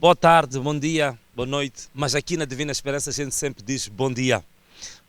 Boa tarde, bom dia, boa noite. Mas aqui na Divina Esperança a gente sempre diz bom dia.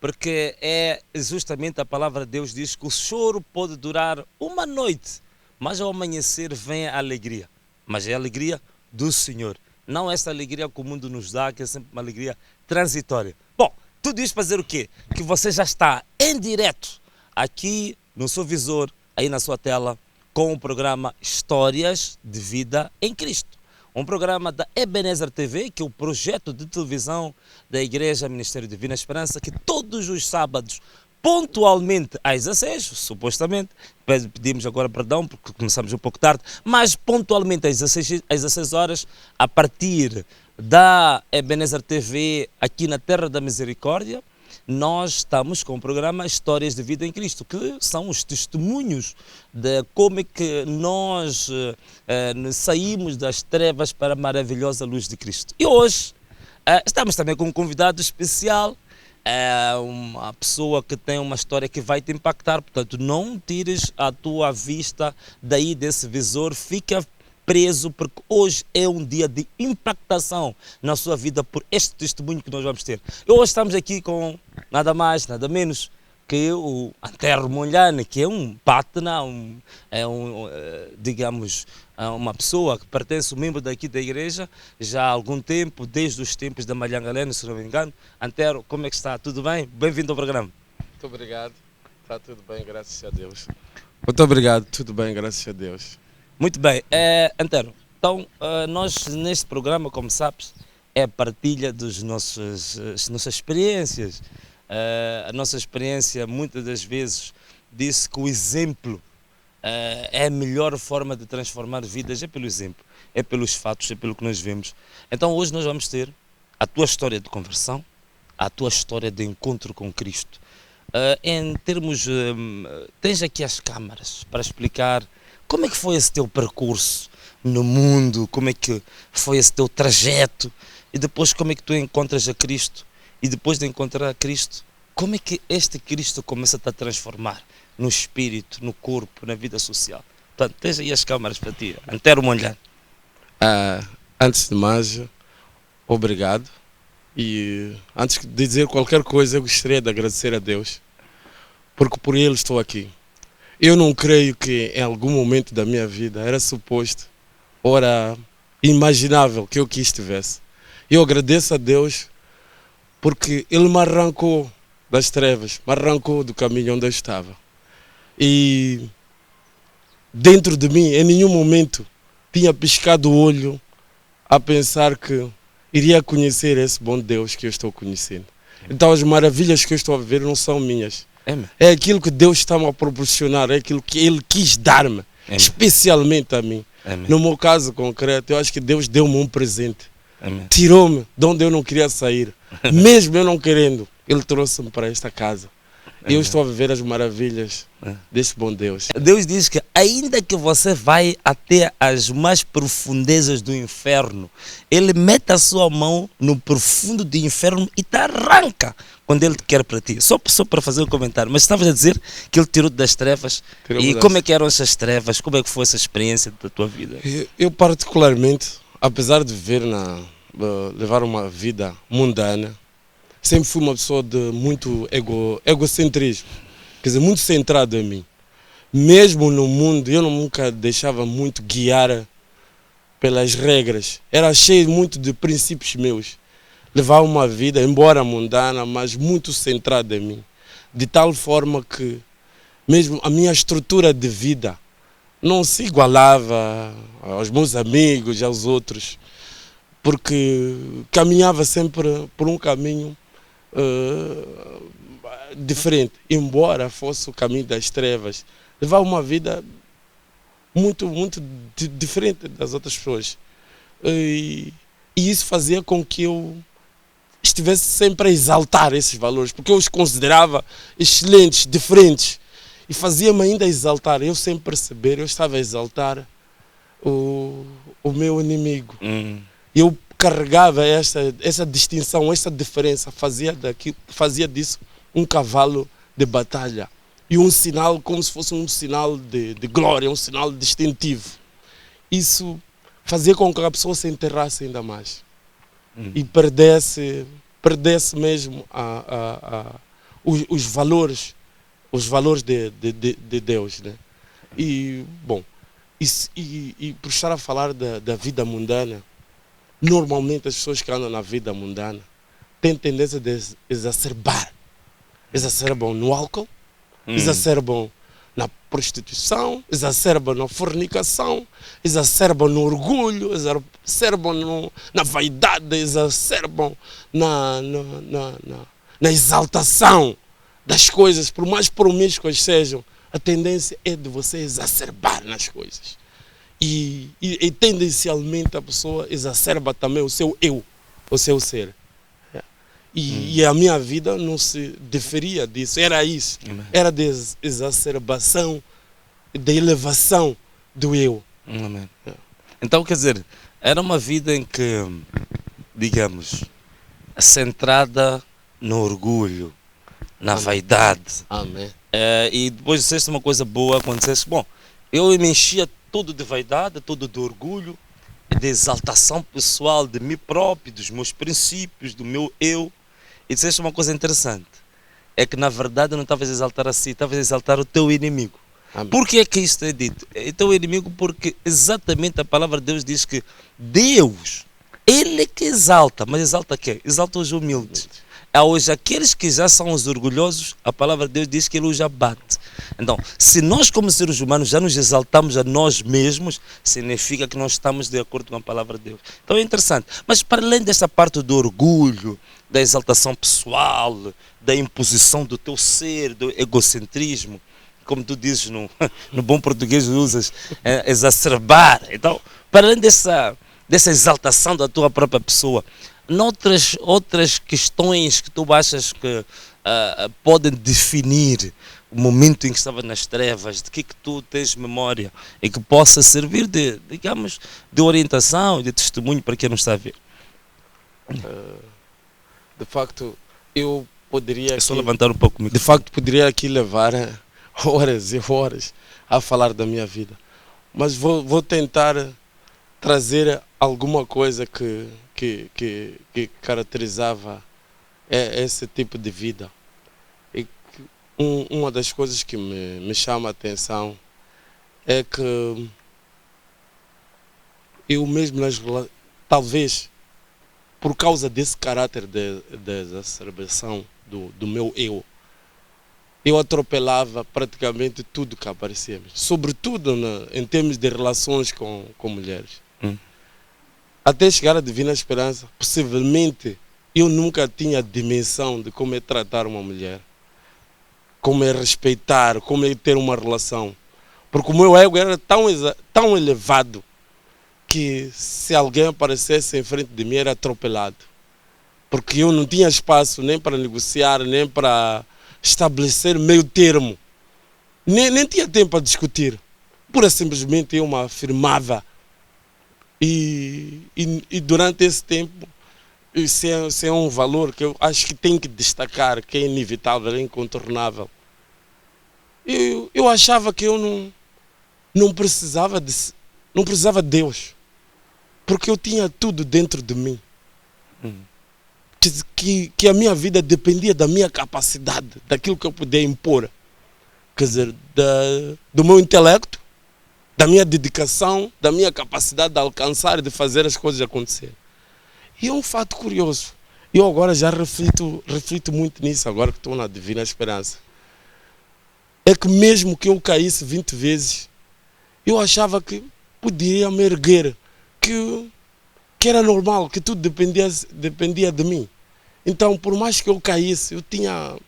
Porque é justamente a palavra de Deus diz que o choro pode durar uma noite, mas ao amanhecer vem a alegria. Mas é a alegria do Senhor. Não essa alegria que o mundo nos dá, que é sempre uma alegria transitória. Bom, tudo isso para dizer o quê? Que você já está em direto aqui no seu visor, aí na sua tela, com o programa Histórias de Vida em Cristo. Um programa da Ebenezer TV, que é o projeto de televisão da Igreja Ministério Divina Esperança, que todos os sábados, pontualmente às 16, supostamente, pedimos agora perdão porque começamos um pouco tarde, mas pontualmente às 16 horas, a partir da Ebenezer TV, aqui na Terra da Misericórdia, nós estamos com o programa Histórias de Vida em Cristo, que são os testemunhos de como é que nós saímos das trevas para a maravilhosa luz de Cristo. E hoje estamos também com um convidado especial, uma pessoa que tem uma história que vai te impactar, portanto não tires a tua vista daí desse visor, fica preso, porque hoje é um dia de impactação na sua vida por este testemunho que nós vamos ter. E hoje estamos aqui com nada mais, nada menos que o Antero Monlhane, que é um pátena, digamos, uma pessoa que pertence, um membro daqui da igreja, já há algum tempo, desde os tempos da Malhangalene, se não me engano. Antero, como é que está? Tudo bem? Bem-vindo ao programa. Muito obrigado. Está tudo bem, graças a Deus. Muito obrigado, tudo bem, graças a Deus. Muito bem, Antero, então nós neste programa, como sabes, é a partilha das nossas experiências. A nossa experiência muitas das vezes disse que o exemplo é a melhor forma de transformar vidas, é pelo exemplo, é pelos fatos, é pelo que nós vemos. Então hoje nós vamos ter a tua história de conversão, a tua história de encontro com Cristo. Em termos, tens aqui as câmaras para explicar como é que foi esse teu percurso no mundo, como é que foi esse teu trajeto e depois como é que tu encontras a Cristo e depois de encontrar a Cristo, como é que este Cristo começa a te transformar no espírito, no corpo, na vida social. Portanto, tens aí as câmaras para ti. Antero Monlhane. Antes de mais, obrigado. E antes de dizer qualquer coisa, eu gostaria de agradecer a Deus, porque por Ele estou aqui. Eu não creio que em algum momento da minha vida era suposto, ou era imaginável que eu aqui estivesse. Eu agradeço a Deus porque Ele me arrancou das trevas, me arrancou do caminho onde eu estava. E dentro de mim, em nenhum momento, tinha piscado o olho a pensar que iria conhecer esse bom Deus que eu estou conhecendo. Então as maravilhas que eu estou a viver não são minhas. É aquilo que Deus está-me a proporcionar, é aquilo que Ele quis dar-me, especialmente a mim. No meu caso concreto, eu acho que Deus deu-me um presente. Tirou-me de onde eu não queria sair. Mesmo eu não querendo, Ele trouxe-me para esta casa. E eu estou a viver as maravilhas desse bom Deus. Deus diz que ainda que você vai até as mais profundezas do inferno, Ele mete a sua mão no profundo do inferno e te arranca quando Ele te quer para ti. Só para fazer um comentário, mas estavas a dizer que Ele tirou-te das trevas. E como é que eram essas trevas? Como é que foi essa experiência da tua vida? Eu particularmente, apesar de levar uma vida mundana, sempre fui uma pessoa de muito egocentrismo, quer dizer, muito centrado em mim. Mesmo no mundo, eu nunca deixava muito guiar pelas regras. Era cheio muito de princípios meus. Levava uma vida, embora mundana, mas muito centrada em mim. De tal forma que mesmo a minha estrutura de vida não se igualava aos meus amigos, aos outros, porque caminhava sempre por um caminho diferente, embora fosse o caminho das trevas, levava uma vida muito diferente das outras pessoas, e isso fazia com que eu estivesse sempre a exaltar esses valores, porque eu os considerava excelentes, diferentes, e fazia-me ainda exaltar. Eu sem perceber, eu estava a exaltar o meu inimigo. Eu carregava essa distinção, essa diferença, fazia disso um cavalo de batalha e um sinal, como se fosse um sinal de glória, um sinal distintivo. Isso fazia com que a pessoa se enterrasse ainda mais. E perdesse mesmo os valores de Deus, né? E, bom, e por estar a falar da vida mundana, normalmente as pessoas que andam na vida mundana têm tendência de exacerbar. Exacerbam no álcool, exacerbam na prostituição, exacerbam na fornicação, exacerbam no orgulho, exacerbam na vaidade, exacerbam na exaltação das coisas, por mais promíscuas sejam. A tendência é de você exacerbar nas coisas. E tendencialmente a pessoa exacerba também o seu eu, o seu ser. E a minha vida não se diferia disso, era isso. Era de exacerbação, de elevação do eu. Amém. Então, quer dizer, era uma vida em que, digamos, centrada no orgulho, na vaidade. Amém. E depois disseste uma coisa boa quando disseste, bom, eu me enchia tudo de vaidade, tudo de orgulho, de exaltação pessoal de mim próprio, dos meus princípios, do meu eu. E disseste uma coisa interessante, é que na verdade não estavas a exaltar a si, estavas a exaltar o teu inimigo. Amém. Por que é que isto é dito? É teu inimigo porque exatamente a palavra de Deus diz que Deus, Ele é que exalta, mas exalta quem? Exalta os humildes. Hoje, aqueles que já são os orgulhosos, a palavra de Deus diz que Ele os abate. Então, se nós como seres humanos já nos exaltamos a nós mesmos, significa que nós estamos de acordo com a palavra de Deus. Então é interessante. Mas para além dessa parte do orgulho, da exaltação pessoal, da imposição do teu ser, do egocentrismo, como tu dizes no bom português usas, exacerbar. Então, para além dessa exaltação da tua própria pessoa, outras questões que tu achas que podem definir o momento em que estava nas trevas, de que tu tens memória e que possa servir de, digamos, de orientação e de testemunho para quem não está a ver? De facto, eu poderia... É só levantar um pouco o microfone. De facto, poderia aqui levar horas e horas a falar da minha vida. Mas vou tentar trazer alguma coisa que caracterizava esse tipo de vida. E uma das coisas que me chama a atenção é que eu mesmo, talvez por causa desse caráter de exacerbação do meu eu atropelava praticamente tudo que aparecia, sobretudo em termos de relações com mulheres. Até chegar à Divina Esperança, possivelmente eu nunca tinha a dimensão de como é tratar uma mulher, como é respeitar, como é ter uma relação. Porque o meu ego era tão elevado que se alguém aparecesse em frente de mim era atropelado. Porque eu não tinha espaço nem para negociar, nem para estabelecer meio termo. Nem tinha tempo para discutir. Pura simplesmente eu me afirmava. E durante esse tempo, isso é um valor que eu acho que tem que destacar, que é inevitável, é incontornável. Eu achava que eu não precisava de Deus, porque eu tinha tudo dentro de mim. Que a minha vida dependia da minha capacidade, daquilo que eu podia impor. Quer dizer, do meu intelecto, da minha dedicação, da minha capacidade de alcançar e de fazer as coisas acontecer. E é um fato curioso. Eu agora já reflito muito nisso, agora que estou na Divina Esperança. É que mesmo que eu caísse 20 vezes, eu achava que podia me erguer, que era normal, que tudo dependia de mim. Então, por mais que eu caísse, eu tinha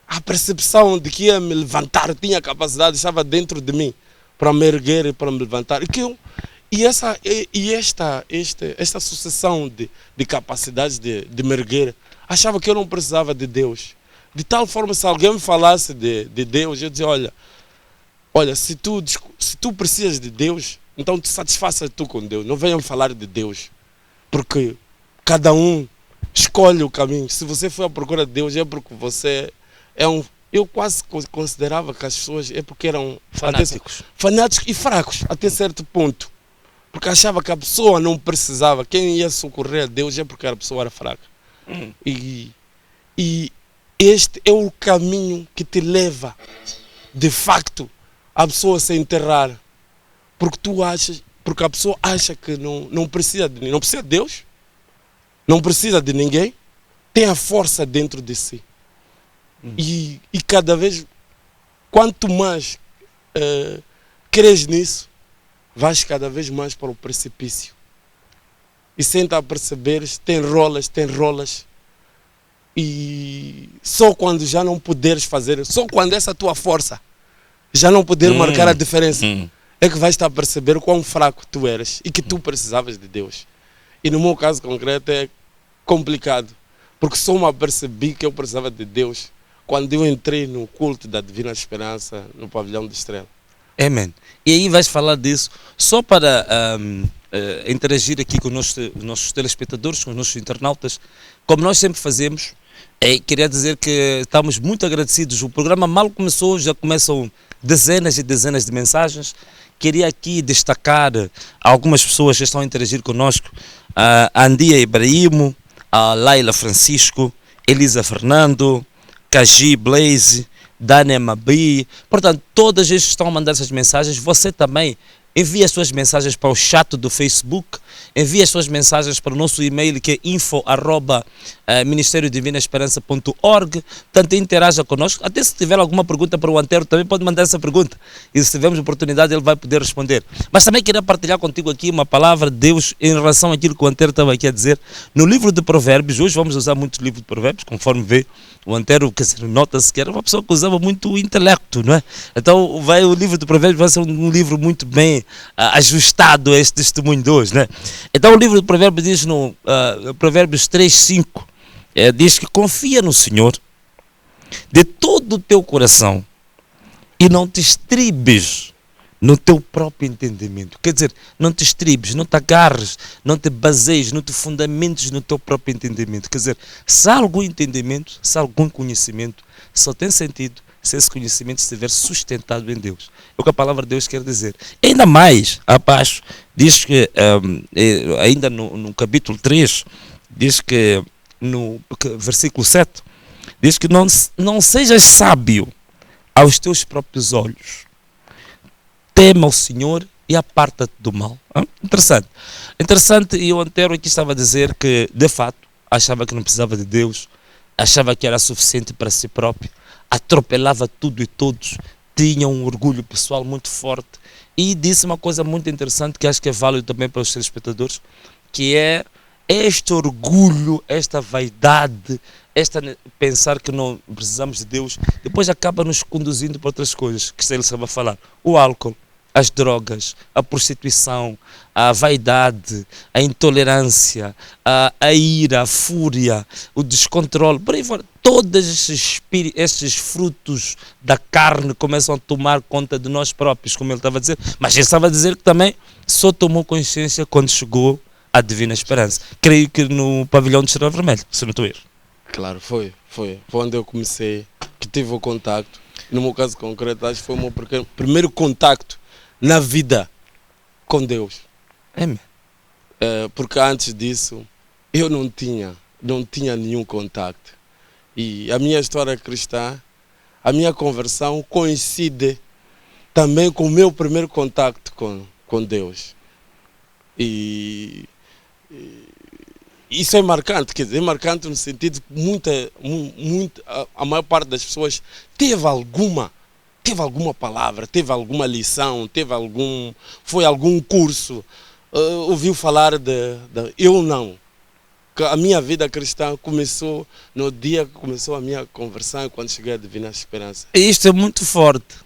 a percepção de que ia me levantar, eu tinha a capacidade, estava dentro de mim para me erguer e para me levantar. Esta sucessão de capacidades de me erguer, achava que eu não precisava de Deus. De tal forma, se alguém me falasse de Deus, eu dizia, olha, se tu precisas de Deus, então te satisfaça tu com Deus. Não venham falar de Deus. Porque cada um escolhe o caminho. Se você for à procura de Deus, é porque você é um... Eu quase considerava que as pessoas é porque eram fanáticos e fracos, até certo ponto. Porque achava que a pessoa não precisava. Quem ia socorrer a Deus é porque a pessoa era fraca. E este é o caminho que te leva, de facto, a pessoa se enterrar. Porque a pessoa acha que não precisa de Deus, não precisa de ninguém, tem a força dentro de si. E cada vez, quanto mais creres nisso, vais cada vez mais para o precipício. E sem estar a perceberes, tem rolas. E só quando já não puderes fazer, só quando essa tua força já não poder marcar a diferença, é que vais estar a perceber quão fraco tu eras e que tu precisavas de Deus. E no meu caso concreto é complicado, porque só me apercebi que eu precisava de Deus quando eu entrei no culto da Divina Esperança no Pavilhão de Estrela. Amém. E aí vais falar disso só para interagir aqui com os nossos telespectadores, com os nossos internautas, como nós sempre fazemos. Queria dizer que estamos muito agradecidos. O programa mal começou, já começam dezenas e dezenas de mensagens. Queria aqui destacar algumas pessoas que estão a interagir conosco. A Andia Ibrahimo, a Laila Francisco, Elisa Fernando, Kaji Blaze, Dania Mabi. Portanto, todas estes estão a mandar essas mensagens. Você também envie as suas mensagens para o chat do Facebook, envie as suas mensagens para o nosso e-mail que é info@ministeriodivinaesperança.org. Portanto, interaja conosco. Até se tiver alguma pergunta para o Antero, também pode mandar essa pergunta. E se tivermos oportunidade, ele vai poder responder. Mas também queria partilhar contigo aqui uma palavra de Deus em relação àquilo que o Antero estava aqui a dizer. No livro de Provérbios, hoje vamos usar muito o livro de Provérbios, conforme vê o Antero, que nota-se que era uma pessoa que usava muito o intelecto, não é? Então, o livro de Provérbios vai ser um livro muito bem ajustado a este testemunho de hoje, né? Então o livro de Provérbios diz no Provérbios 3:5, diz que confia no Senhor de todo o teu coração e não te estribes no teu próprio entendimento. Quer dizer, não te estribes, não te agarres, não te baseies, não te fundamentes no teu próprio entendimento. Quer dizer, se há algum entendimento, se há algum conhecimento, só tem sentido se esse conhecimento estiver sustentado em Deus. É o que a palavra de Deus quer dizer. Ainda mais, abaixo, diz que, ainda no capítulo 3, diz que, no versículo 7, diz que não sejas sábio aos teus próprios olhos. Tema o Senhor e aparta-te do mal. Interessante. Interessante, e o Antero aqui estava a dizer que, de fato, achava que não precisava de Deus, achava que era suficiente para si próprio, atropelava tudo e todos, tinha um orgulho pessoal muito forte e disse uma coisa muito interessante que acho que é válido também para os telespectadores, que é este orgulho, esta vaidade, pensar que não precisamos de Deus, depois acaba nos conduzindo para outras coisas, que ele estava a falar, o álcool, as drogas, a prostituição, a vaidade, a intolerância, a ira, a fúria, o descontrole, por aí fora. Todos esses frutos da carne começam a tomar conta de nós próprios, como ele estava a dizer. Mas ele estava a dizer que também só tomou consciência quando chegou à Divina Esperança. Creio que no pavilhão de Estrela Vermelha, se não estou a erro. Claro, foi onde eu comecei, que tive o contacto. No meu caso concreto, acho que foi o meu primeiro contacto na vida com Deus. Porque antes disso eu não tinha nenhum contacto. E a minha história cristã, a minha conversão coincide também com o meu primeiro contacto com Deus. E isso é marcante, quer dizer, é marcante no sentido que a maior parte das pessoas teve alguma palavra, teve alguma lição, foi algum curso, ouviu falar eu não. A minha vida cristã começou no dia que começou a minha conversão, quando cheguei à Divina Esperança. Isto é muito forte.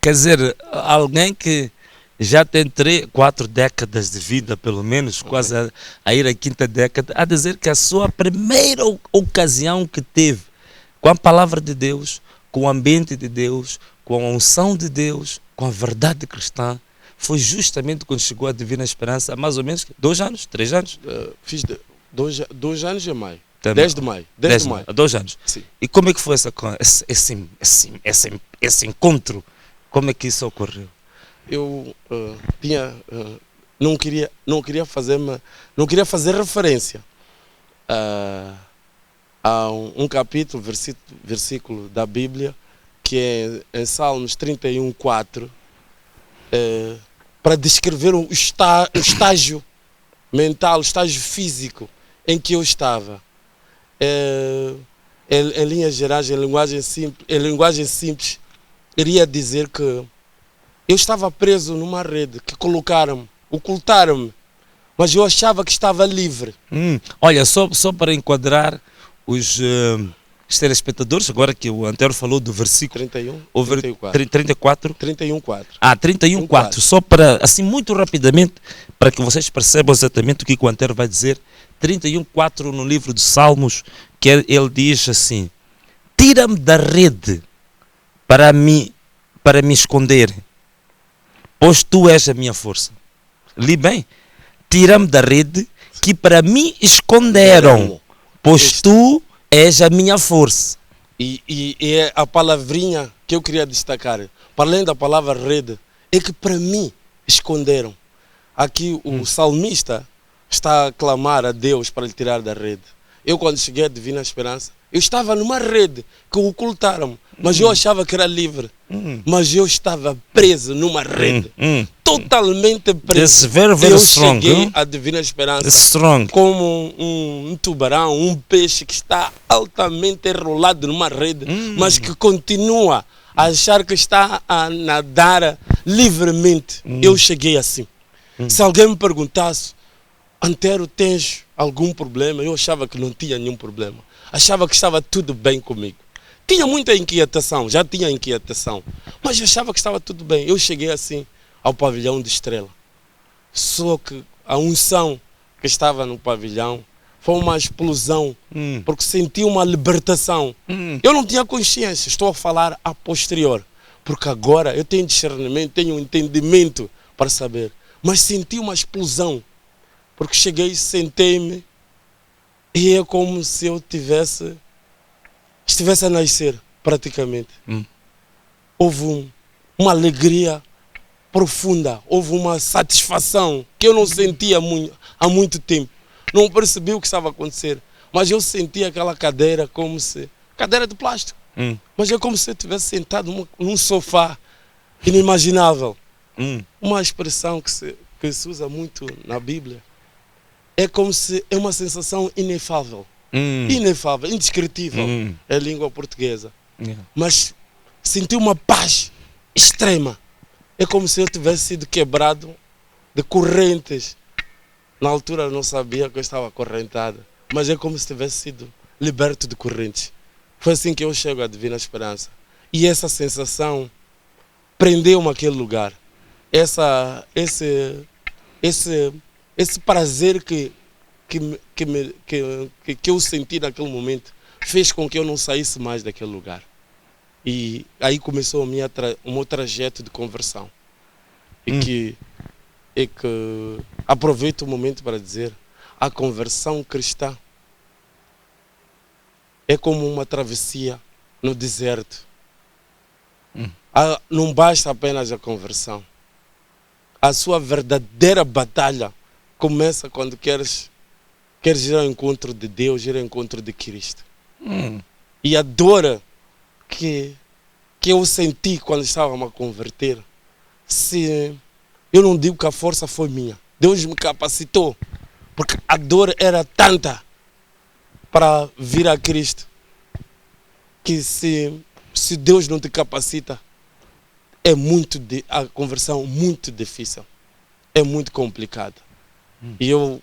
Quer dizer, alguém que já tem 4 décadas de vida, pelo menos, quase a ir à 5ª década, a dizer que a sua primeira ocasião que teve com a palavra de Deus, com o ambiente de Deus, com a unção de Deus, com a verdade cristã, foi justamente quando chegou à Divina Esperança, há mais ou menos 2 anos, 3 anos? Fiz 2 anos em maio. 10 de maio. 10 de maio. Há 2 anos. Sim. E como é que foi esse encontro? Como é que isso ocorreu? Eu não queria fazer referência a um capítulo, versículo da Bíblia, que é em Salmos 31:4, para descrever o estágio mental, o estágio físico em que eu estava. Em linhas gerais, em linguagem simples, iria dizer que eu estava preso numa rede que ocultaram-me, mas eu achava que estava livre. Olha, só para enquadrar os telespectadores, agora que o Antero falou do versículo 34. 31:4. 31:4. Só para, assim, muito rapidamente, para que vocês percebam exatamente o que o Antero vai dizer. 31:4 no livro dos Salmos, que ele diz assim: tira-me da rede para me esconder, pois tu és a minha força. Li bem? Tira-me da rede que para mim esconderam, pois tu és a minha força. E é a palavrinha que eu queria destacar, para além da palavra rede, é que para mim esconderam. Aqui o salmista está a clamar a Deus para lhe tirar da rede. Eu, quando cheguei à Divina Esperança, eu estava numa rede que ocultaram, mas eu achava que era livre. Mas eu estava preso numa rede, totalmente preso. Eu cheguei à Divina Esperança como um tubarão, um peixe que está altamente enrolado numa rede, mas que continua a achar que está a nadar livremente. Eu cheguei assim. Se alguém me perguntasse: Antero, tens algum problema? Eu achava que não tinha nenhum problema. Achava que estava tudo bem comigo. Tinha muita inquietação, já tinha inquietação, mas eu achava que estava tudo bem. Eu cheguei assim ao pavilhão de Estrela. Só que a unção que estava no pavilhão foi uma explosão, porque senti uma libertação. Eu não tinha consciência, estou a falar a posterior, porque agora eu tenho discernimento, tenho um entendimento para saber. Mas senti uma explosão, porque cheguei, sentei-me e é como se eu estivesse a nascer, praticamente. Houve uma alegria profunda, houve uma satisfação que eu não sentia há muito tempo. Não percebi o que estava a acontecer, mas eu senti aquela cadeira como se... cadeira de plástico. Mas é como se eu estivesse sentado num sofá inimaginável. Uma expressão que se usa muito na Bíblia. É como se é uma sensação inefável. Inefável, indescritível. É a língua portuguesa. Mas senti uma paz extrema. É como se eu tivesse sido quebrado de correntes. Na altura eu não sabia que eu estava acorrentado, mas é como se tivesse sido liberto de correntes. Foi assim que eu chego à Divina Esperança. E essa sensação prendeu-me àquele lugar. Esse prazer que eu senti naquele momento fez com que eu não saísse mais daquele lugar. E aí começou o meu trajeto de conversão. E que aproveito o momento para dizer: a conversão cristã é como uma travessia no deserto. Não basta apenas a conversão. A sua verdadeira batalha começa quando queres ir ao encontro de Deus, ir ao encontro de Cristo. E a dor que eu senti quando estava a me converter, eu não digo que a força foi minha. Deus me capacitou, porque a dor era tanta para vir a Cristo, que se Deus não te capacita, a conversão muito difícil, é muito complicada. E eu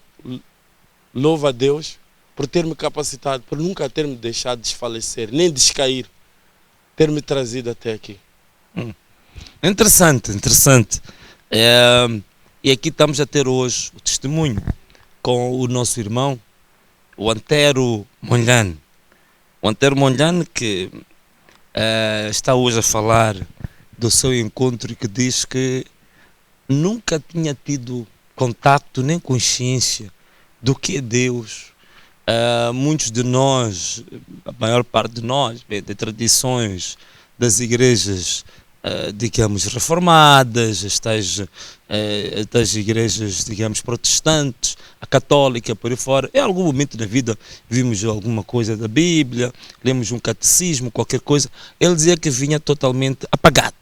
louvo a Deus por ter me capacitado, por nunca ter me deixado desfalecer, nem descair, ter me trazido até aqui. Interessante. E aqui estamos a ter hoje o testemunho com o nosso irmão, o Antero Monlhan. O Antero Monlhan que está hoje a falar do seu encontro e que diz que nunca tinha tido contacto nem consciência do que é Deus. Muitos de nós, a maior parte de nós, de tradições das igrejas digamos, reformadas, das igrejas, digamos, protestantes, a católica, por aí fora. Em algum momento da vida vimos alguma coisa da Bíblia, lemos um catecismo, qualquer coisa. Ele dizia que vinha totalmente apagado.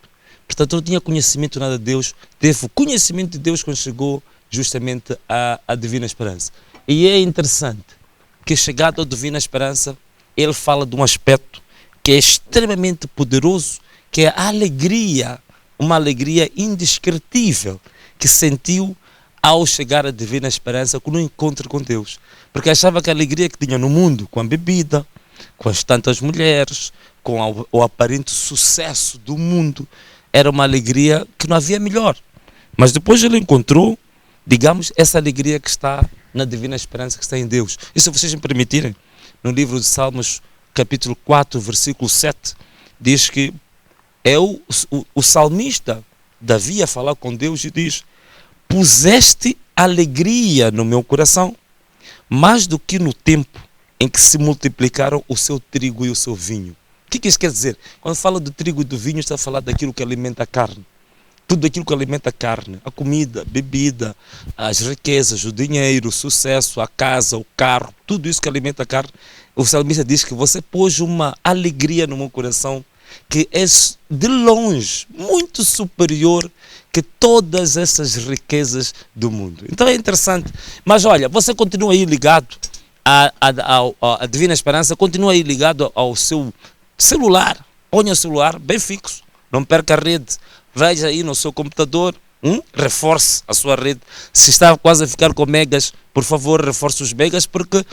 Portanto, não tinha conhecimento nada de Deus, teve o conhecimento de Deus quando chegou justamente à Divina Esperança. E é interessante que, chegado à Divina Esperança, ele fala de um aspecto que é extremamente poderoso, que é a alegria, uma alegria indescritível que sentiu ao chegar à Divina Esperança no encontro com Deus. Porque achava que a alegria que tinha no mundo, com a bebida, com as tantas mulheres, com o aparente sucesso do mundo, era uma alegria que não havia melhor. Mas depois ele encontrou, digamos, essa alegria que está na Divina Esperança, que está em Deus. E se vocês me permitirem, no livro de Salmos, capítulo 4, versículo 7, diz que é o salmista Davi a falar com Deus e diz: puseste alegria no meu coração, mais do que no tempo em que se multiplicaram o seu trigo e o seu vinho. O que isso quer dizer? Quando fala do trigo e do vinho, está a falar daquilo que alimenta a carne. Tudo aquilo que alimenta a carne, a comida, a bebida, as riquezas, o dinheiro, o sucesso, a casa, o carro, tudo isso que alimenta a carne. O salmista diz que você pôs uma alegria no meu coração que é de longe muito superior que todas essas riquezas do mundo. Então é interessante. Mas olha, você continua aí ligado à Divina Esperança, continua aí ligado ao seu celular. Ponha o celular bem fixo, não perca a rede. Veja aí no seu computador, reforce a sua rede. Se está quase a ficar com megas, por favor, reforce os megas, porque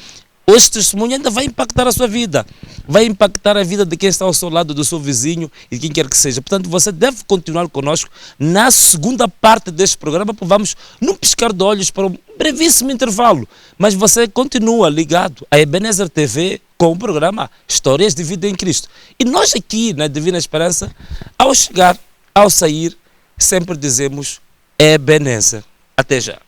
este testemunho ainda vai impactar a sua vida, vai impactar a vida de quem está ao seu lado, do seu vizinho e de quem quer que seja. Portanto, você deve continuar conosco na segunda parte deste programa, porque vamos num piscar de olhos para um brevíssimo intervalo, mas você continua ligado à Ebenezer TV com o programa Histórias de Vida em Cristo. E nós aqui na Divina Esperança, ao chegar, ao sair, sempre dizemos Ebenezer. Até já.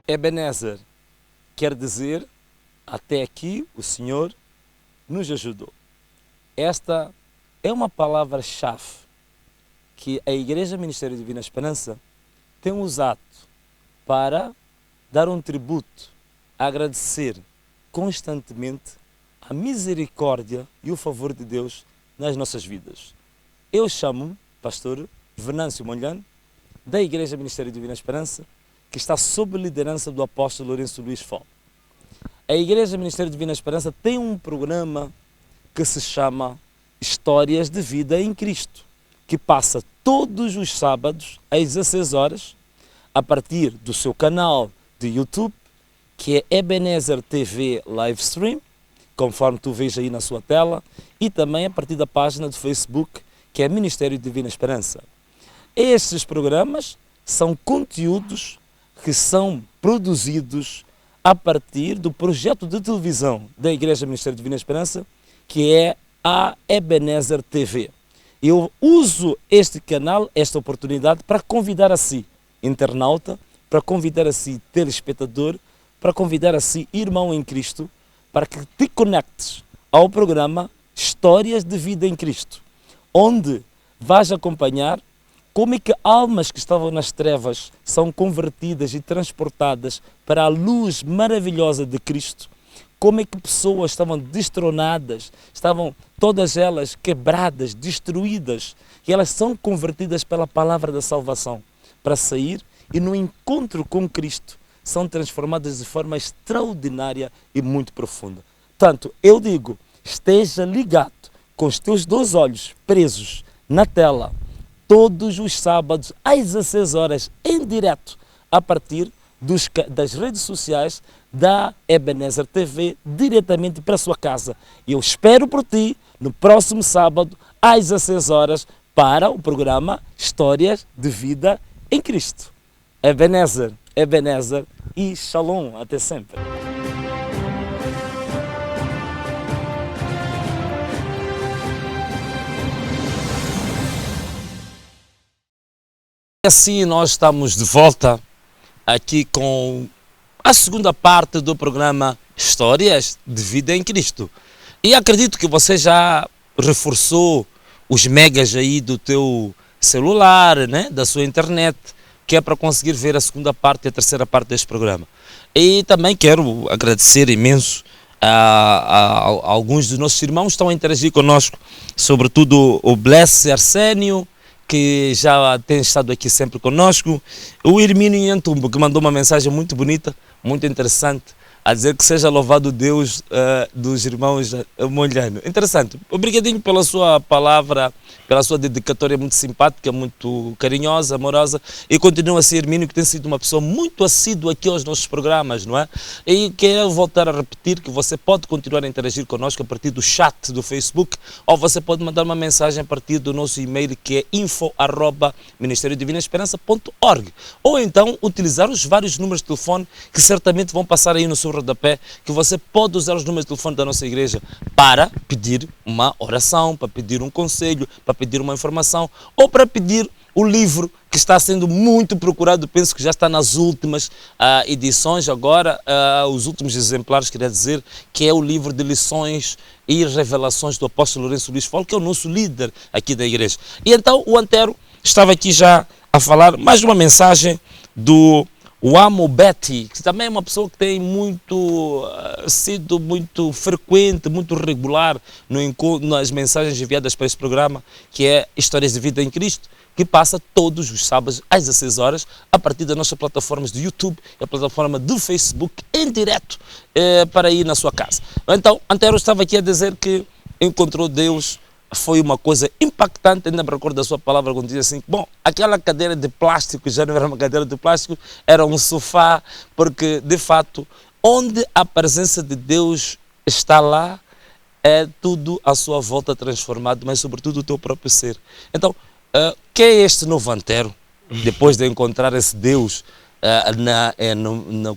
Ebenezer quer dizer, até aqui o Senhor nos ajudou. Esta é uma palavra-chave que a Igreja Ministério Divina Esperança tem usado para dar um tributo, agradecer constantemente a misericórdia e o favor de Deus nas nossas vidas. Eu chamo-me Pastor Venâncio Monlhano, da Igreja Ministério Divina Esperança, que está sob a liderança do apóstolo Lourenço Luís Fol. A Igreja Ministério Divina Esperança tem um programa que se chama Histórias de Vida em Cristo, que passa todos os sábados às 16 horas, a partir do seu canal de YouTube, que é Ebenezer TV Livestream, conforme tu vês aí na sua tela, e também a partir da página do Facebook, que é Ministério Divina Esperança. Estes programas são conteúdos que são produzidos a partir do projeto de televisão da Igreja Ministério Divina Esperança, que é a Ebenezer TV. Eu uso este canal, esta oportunidade, para convidar a si internauta, para convidar a si telespectador, para convidar a si irmão em Cristo, para que te conectes ao programa Histórias de Vida em Cristo, onde vais acompanhar como é que almas que estavam nas trevas são convertidas e transportadas para a luz maravilhosa de Cristo, como é que pessoas estavam destronadas, estavam todas elas quebradas, destruídas, e elas são convertidas pela palavra da salvação, para sair e no encontro com Cristo são transformadas de forma extraordinária e muito profunda. Tanto, eu digo, esteja ligado com os teus 2 olhos presos na tela, todos os sábados às 16 horas, em direto, a partir das redes sociais da Ebenezer TV, diretamente para a sua casa. E eu espero por ti no próximo sábado, às 16 horas, para o programa Histórias de Vida em Cristo. Ebenezer, Ebenezer e Shalom. Até sempre. E assim nós estamos de volta aqui com a segunda parte do programa Histórias de Vida em Cristo. E acredito que você já reforçou os megas aí do teu celular, né, da sua internet, que é para conseguir ver a segunda parte e a terceira parte deste programa. E também quero agradecer imenso a alguns dos nossos irmãos que estão a interagir conosco, sobretudo o Bless Arsénio, que já tem estado aqui sempre conosco, o Hermínio Nhantumbo, que mandou uma mensagem muito bonita, muito interessante, a dizer que seja louvado Deus dos irmãos Molhano. Interessante. Obrigadinho pela sua palavra, pela sua dedicatória muito simpática, muito carinhosa, amorosa, e continua a ser Hermínio, que tem sido uma pessoa muito assídua aqui aos nossos programas, não é? E quero voltar a repetir que você pode continuar a interagir connosco a partir do chat do Facebook, ou você pode mandar uma mensagem a partir do nosso e-mail, que é info@ministeriodivinaesperança.org, ou então utilizar os vários números de telefone que certamente vão passar aí no seu rodapé, que você pode usar os números de telefone da nossa igreja para pedir uma oração, para pedir um conselho, para pedir uma informação, ou para pedir o livro que está sendo muito procurado. Penso que já está nas últimas edições agora, os últimos exemplares, queria dizer, que é o livro de lições e revelações do apóstolo Lourenço Luís Fol, que é o nosso líder aqui da igreja. E então o Antero estava aqui já a falar mais uma mensagem do o Amo Betty, que também é uma pessoa que tem sido muito frequente, muito regular nas mensagens enviadas para este programa, que é Histórias de Vida em Cristo, que passa todos os sábados às 16 horas, a partir das nossas plataformas do YouTube e a plataforma do Facebook, em direto, para ir na sua casa. Então, Antero estava aqui a dizer que encontrou Deus. Foi uma coisa impactante, ainda me recordo da sua palavra quando dizia assim, bom, aquela cadeira de plástico já não era uma cadeira de plástico, era um sofá, porque de fato, onde a presença de Deus está lá, é tudo à sua volta transformado, mas sobretudo o teu próprio ser. Então, quem é este novo Antero, depois de encontrar esse Deus,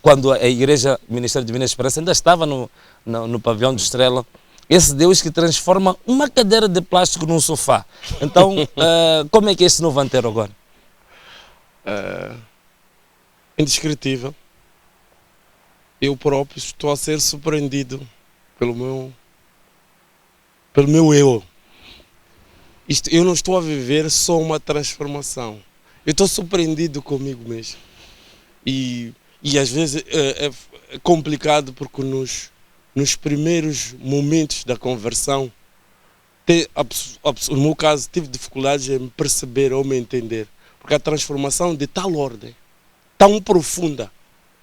quando a igreja Ministério Divina Esperança ainda estava no pavilhão de Estrela, esse Deus que transforma uma cadeira de plástico num sofá. Então, como é que é esse novo Antero agora? Indescritível. Eu próprio estou a ser surpreendido pelo meu eu. Eu não estou a viver só uma transformação. Eu estou surpreendido comigo mesmo. E às vezes é complicado porque nos primeiros momentos da conversão, no meu caso, tive dificuldades em me perceber ou me entender. Porque a transformação é de tal ordem, tão profunda,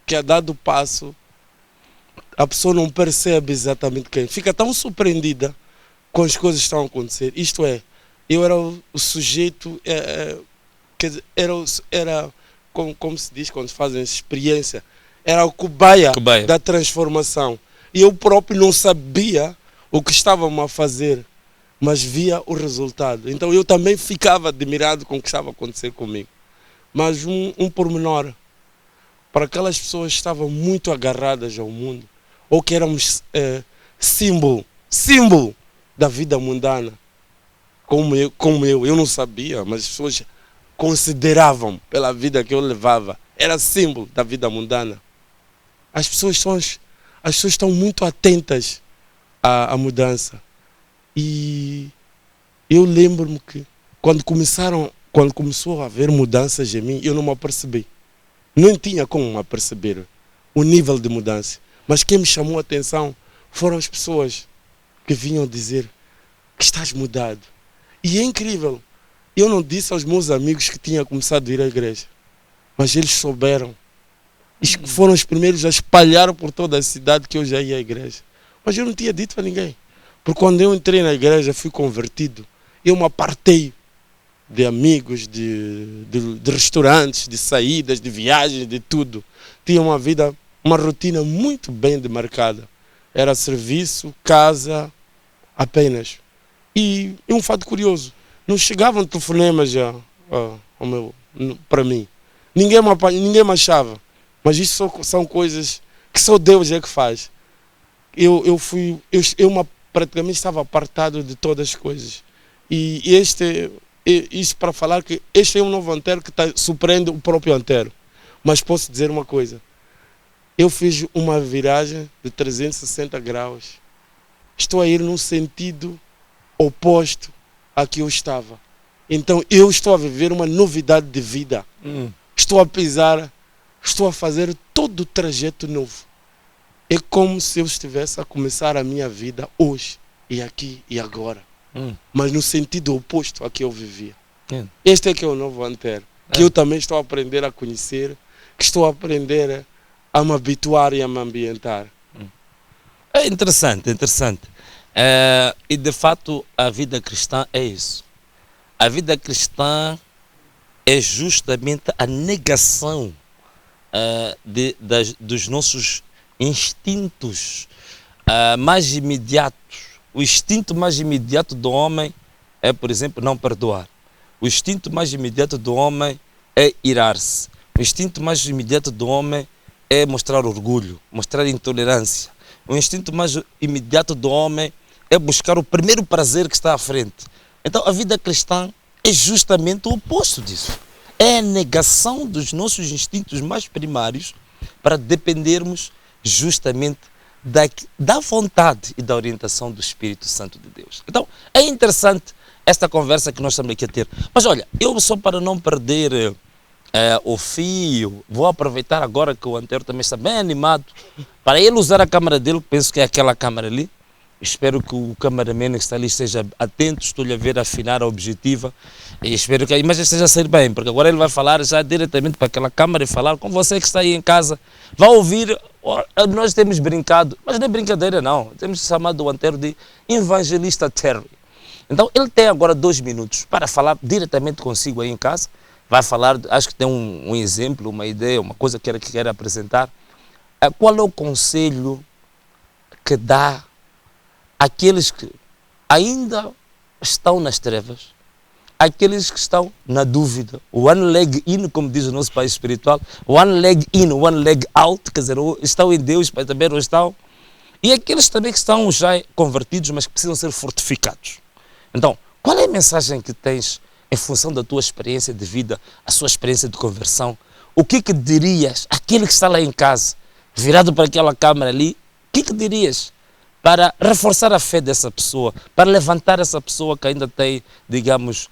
que a dado passo, a pessoa não percebe exatamente quem. Fica tão surpreendida com as coisas que estão a acontecer. Isto é, eu era o sujeito, era como se diz quando fazem experiência, era o cobaia da transformação. E eu próprio não sabia o que estava a fazer, mas via o resultado. Então eu também ficava admirado com o que estava a acontecer comigo. Mas um pormenor, para aquelas pessoas que estavam muito agarradas ao mundo, ou que éramos símbolo da vida mundana, como eu não sabia, mas as pessoas consideravam pela vida que eu levava. Era símbolo da vida mundana. As pessoas estão muito atentas à mudança. E eu lembro-me que quando começou a haver mudanças em mim, eu não me apercebi. Não tinha como me aperceber o nível de mudança. Mas quem me chamou a atenção foram as pessoas que vinham dizer que estás mudado. E é incrível. Eu não disse aos meus amigos que tinha começado a ir à igreja. Mas eles souberam. E foram os primeiros a espalhar por toda a cidade que eu já ia à igreja. Mas eu não tinha dito a ninguém. Porque quando eu entrei na igreja, fui convertido. Eu me apartei de amigos, de restaurantes, de saídas, de viagens, de tudo. Tinha uma vida, uma rotina muito bem demarcada. Era serviço, casa, apenas. E um fato curioso, não chegavam telefonemas já para mim. Ninguém me achava. Mas isso são coisas que só Deus é que faz. Eu praticamente estava apartado de todas as coisas. E isso para falar que este é um novo Antero que surpreende o próprio Antero. Mas posso dizer uma coisa. Eu fiz uma viragem de 360 graus. Estou a ir num sentido oposto a que eu estava. Então eu estou a viver uma novidade de vida. Estou a pisar, estou a fazer todo o trajeto novo. É como se eu estivesse a começar a minha vida hoje, e aqui e agora. Mas no sentido oposto a que eu vivia. Este é que é o novo Antero, que eu também estou a aprender a conhecer, que estou a aprender a me habituar e a me ambientar. É interessante, interessante. E de fato a vida cristã é isso. A vida cristã é justamente a negação dos nossos instintos mais imediatos. O instinto mais imediato do homem é, por exemplo, não perdoar. O instinto mais imediato do homem é irar-se. O instinto mais imediato do homem é mostrar orgulho, mostrar intolerância. O instinto mais imediato do homem é buscar o primeiro prazer que está à frente. Então a vida cristã é justamente o oposto disso. É a negação dos nossos instintos mais primários para dependermos justamente da vontade e da orientação do Espírito Santo de Deus. Então é interessante esta conversa que nós estamos aqui a ter. Mas olha, eu só para não perder o fio, vou aproveitar agora que o Antero também está bem animado para ele usar a câmera dele, penso que é aquela câmera ali. Espero que o cameraman que está ali esteja atento, estou-lhe a ver afinar a objetiva e espero que a imagem esteja a sair bem, porque agora ele vai falar já diretamente para aquela câmera e falar com você que está aí em casa. Vai ouvir, nós temos brincado, mas não é brincadeira não, temos chamado o Antero de Evangelista Terry. Então ele tem agora 2 minutos para falar diretamente consigo aí em casa, vai falar, acho que tem um exemplo, uma ideia, uma coisa que quer apresentar. Qual é o conselho que dá àqueles que ainda estão nas trevas, àqueles que estão na dúvida, one leg in, como diz o nosso pai espiritual, one leg in, one leg out, quer dizer, estão em Deus, mas também não estão, e aqueles também que estão já convertidos, mas que precisam ser fortificados. Então, qual é a mensagem que tens em função da tua experiência de vida, a sua experiência de conversão? O que dirias àquele que está lá em casa, virado para aquela câmara ali, o que dirias para reforçar a fé dessa pessoa, para levantar essa pessoa que ainda tem, digamos,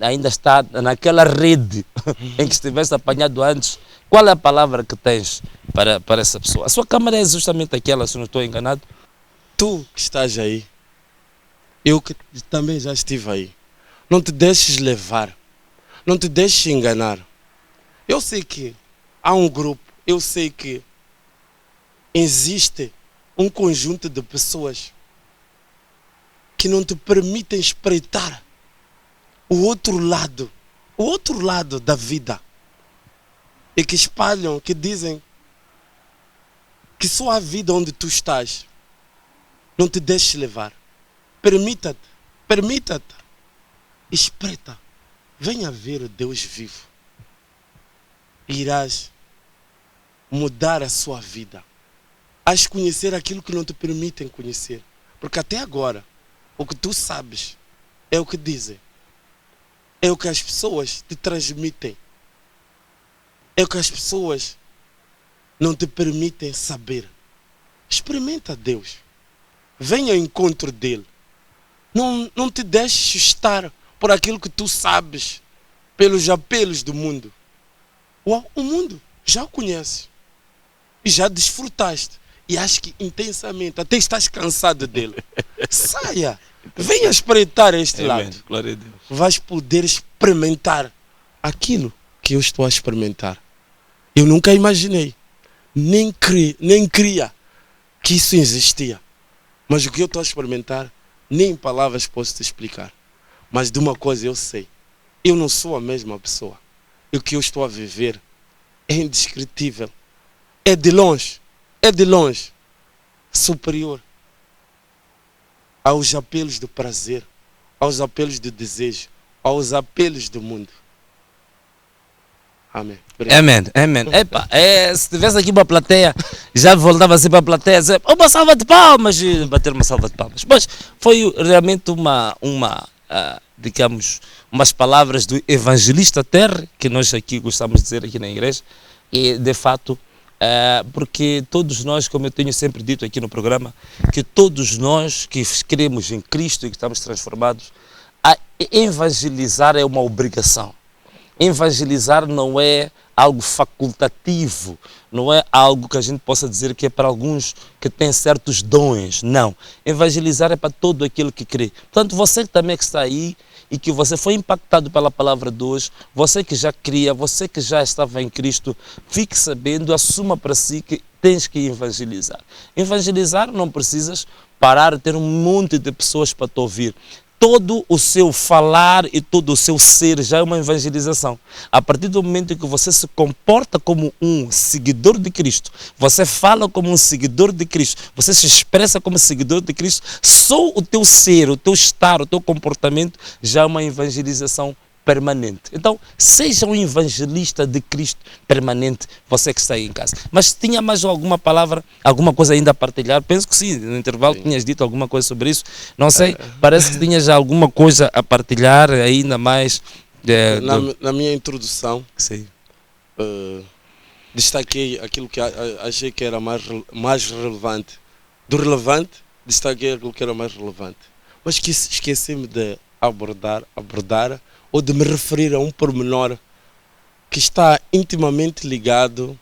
ainda está naquela rede em que estivesse apanhado antes? Qual é a palavra que tens para essa pessoa? A sua câmara é justamente aquela, se não estou enganado. Tu que estás aí, eu que também já estive aí, não te deixes levar, não te deixes enganar. Eu sei que há um grupo, eu sei que existe um conjunto de pessoas que não te permitem espreitar o outro lado da vida, e que espalham, que dizem que só a vida onde tu estás. Não te deixes levar. Permita-te, espreita, venha ver o Deus vivo. Irás mudar a sua vida. Hás conhecer aquilo que não te permitem conhecer. Porque até agora, o que tu sabes é o que dizem. é o que as pessoas te transmitem. É o que as pessoas não te permitem saber. Experimenta Deus. Venha ao encontro dele. Não te deixes estar por aquilo que tu sabes, pelos apelos do mundo. O mundo já o conheces e já desfrutaste. E acho que intensamente, até estás cansado dele. Saia, venha espreitar este lado. Glória a Deus. Vais poder experimentar aquilo que eu estou a experimentar. Eu nunca imaginei, nem queria que isso existia. Mas o que eu estou a experimentar, nem em palavras posso te explicar. Mas de uma coisa eu sei, eu não sou a mesma pessoa. E o que eu estou a viver é indescritível. É de longe superior aos apelos do prazer, aos apelos do desejo, aos apelos do mundo. Amém. Amém. Epa, se tivesse aqui uma plateia, já voltava assim para a plateia, dizer, uma salva de palmas, e bater uma salva de palmas. Mas foi realmente digamos, umas palavras do evangelista Terry, que nós aqui gostamos de dizer aqui na igreja, e de fato, porque todos nós, como eu tenho sempre dito aqui no programa, que todos nós que cremos em Cristo e que estamos transformados, evangelizar é uma obrigação. Evangelizar não é algo facultativo, não é algo que a gente possa dizer que é para alguns que têm certos dons, não. Evangelizar é para todo aquele que crê. Portanto, você também que está aí e que você foi impactado pela palavra de hoje, você que já cria, você que já estava em Cristo, fique sabendo, assuma para si que tens que evangelizar. Evangelizar não precisas parar de ter um monte de pessoas para te ouvir. Todo o seu falar e todo o seu ser já é uma evangelização. A partir do momento em que você se comporta como um seguidor de Cristo, você fala como um seguidor de Cristo, você se expressa como seguidor de Cristo, só o teu ser, o teu estar, o teu comportamento já é uma evangelização permanente. Então, seja um evangelista de Cristo permanente, você que está aí em casa. Mas tinha mais alguma palavra, alguma coisa ainda a partilhar? Penso que sim, no intervalo tinhas dito alguma coisa sobre isso. Não sei, parece que tinhas já alguma coisa a partilhar ainda mais. Na minha introdução, sim. Destaquei aquilo que achei que era mais relevante. Do relevante, destaquei aquilo que era mais relevante. Mas que esqueci-me de abordar ou de me referir a um pormenor que está intimamente ligado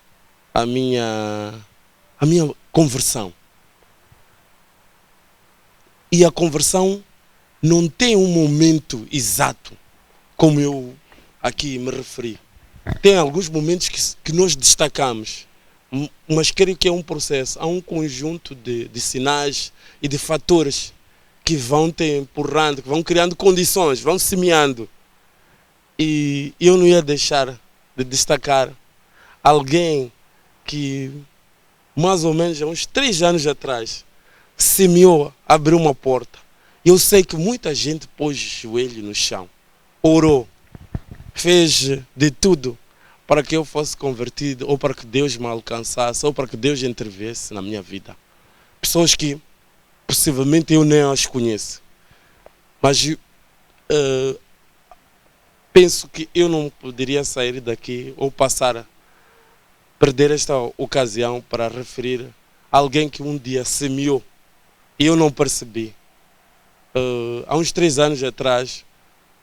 à minha conversão. E a conversão não tem um momento exato, como eu aqui me referi. Tem alguns momentos que nós destacamos, mas creio que é um processo, há um conjunto de sinais e de fatores que vão te empurrando, que vão criando condições, vão semeando. E eu não ia deixar de destacar alguém que, mais ou menos há uns 3 anos atrás, semeou, abriu uma porta. Eu sei que muita gente pôs o joelho no chão, orou, fez de tudo para que eu fosse convertido, ou para que Deus me alcançasse, ou para que Deus interviesse na minha vida. Pessoas que possivelmente eu nem as conheço. Mas penso que eu não poderia sair daqui ou perder esta ocasião para referir a alguém que um dia semeou e eu não percebi. Há uns 3 anos atrás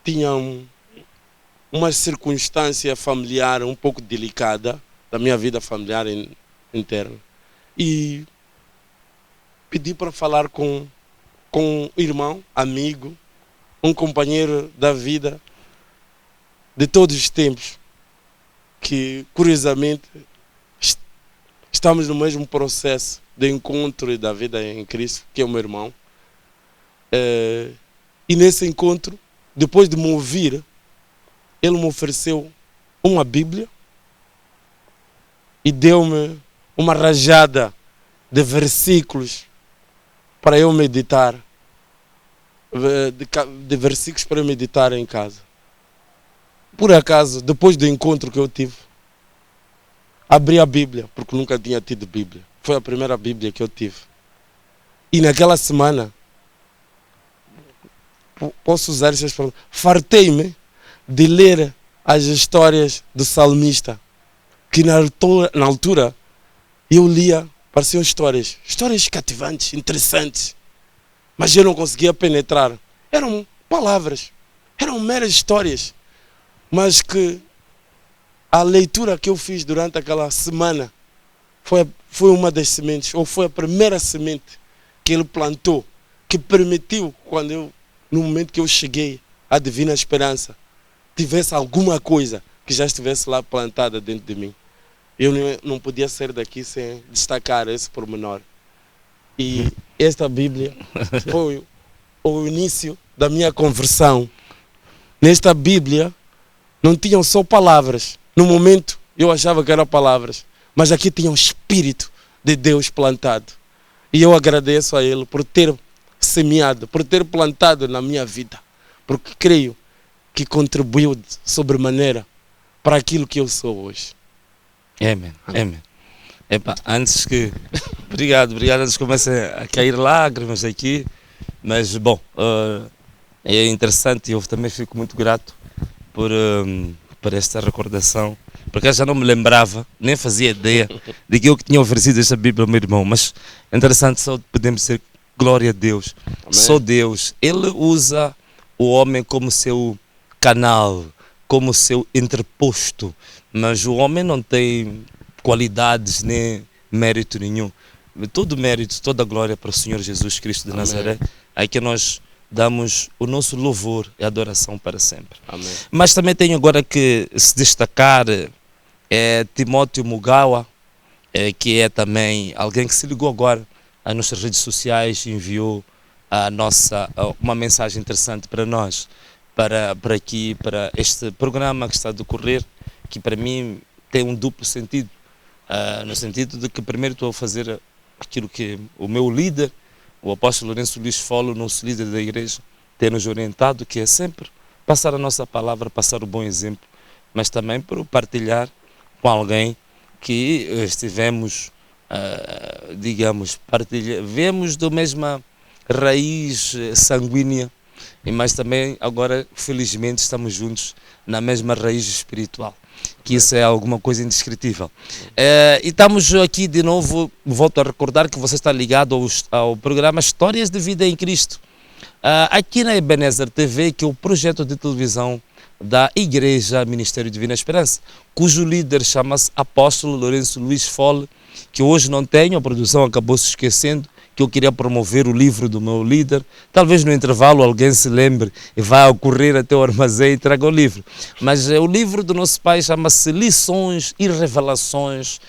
tinha uma circunstância familiar um pouco delicada da minha vida familiar interna e pedi para falar com um irmão, amigo, um companheiro da vida de todos os tempos, que curiosamente estamos no mesmo processo de encontro e da vida em Cristo, que é o meu irmão. E nesse encontro, depois de me ouvir, ele me ofereceu uma Bíblia e deu-me uma rajada de versículos para eu meditar, de versículos para eu meditar em casa. Por acaso, depois do encontro que eu tive, abri a Bíblia, porque nunca tinha tido Bíblia. Foi a primeira Bíblia que eu tive. E naquela semana, posso usar essas palavras, fartei-me de ler as histórias do salmista, que na altura eu lia, pareciam histórias cativantes, interessantes, mas eu não conseguia penetrar. Eram palavras, eram meras histórias, mas que a leitura que eu fiz durante aquela semana foi uma das sementes, ou foi a primeira semente que ele plantou, que permitiu, no momento que eu cheguei à Divina Esperança, tivesse alguma coisa que já estivesse lá plantada dentro de mim. Eu não podia sair daqui sem destacar esse pormenor. E esta Bíblia foi o início da minha conversão. Nesta Bíblia não tinham só palavras. No momento eu achava que eram palavras, mas aqui tinha um Espírito de Deus plantado. E eu agradeço a Ele por ter semeado, por ter plantado na minha vida, porque creio que contribuiu de sobremaneira para aquilo que eu sou hoje. Amém. Amém. Epa, obrigado, antes que comecem a cair lágrimas aqui, mas bom, é interessante e eu também fico muito grato por esta recordação, porque eu já não me lembrava, nem fazia ideia de que eu tinha oferecido esta Bíblia ao meu irmão, mas é interessante, só podemos dizer glória a Deus. Amém. Só Deus, Ele usa o homem como seu canal, como seu interposto, mas o homem não tem qualidades nem mérito nenhum. Todo mérito, toda glória para o Senhor Jesus Cristo de Amém. Nazaré, aí que nós damos o nosso louvor e adoração para sempre. Amém. Mas também tenho agora que se destacar Timóteo Mugawa, que é também alguém que se ligou agora às nossas redes sociais e enviou uma mensagem interessante para nós, para este programa que está a decorrer, que para mim tem um duplo sentido, no sentido de que primeiro estou a fazer aquilo que o meu líder, o apóstolo Lourenço Luís Folo, nosso líder da igreja, tem nos orientado, que é sempre passar a nossa palavra, passar o bom exemplo, mas também para partilhar com alguém que estivemos, vemos da mesma raiz sanguínea, mas também agora felizmente estamos juntos na mesma raiz espiritual, que isso é alguma coisa indescritível. E estamos aqui de novo, volto a recordar que você está ligado ao programa Histórias de Vida em Cristo, aqui na Ebenezer TV, que é o projeto de televisão da Igreja Ministério Divina Esperança, cujo líder chama-se Apóstolo Lourenço Luís Folo, que hoje não tenho, a produção acabou se esquecendo, que eu queria promover o livro do meu líder. Talvez no intervalo alguém se lembre e vá correr até o armazém e traga o livro. Mas o livro do nosso pai chama-se Lições e Revelações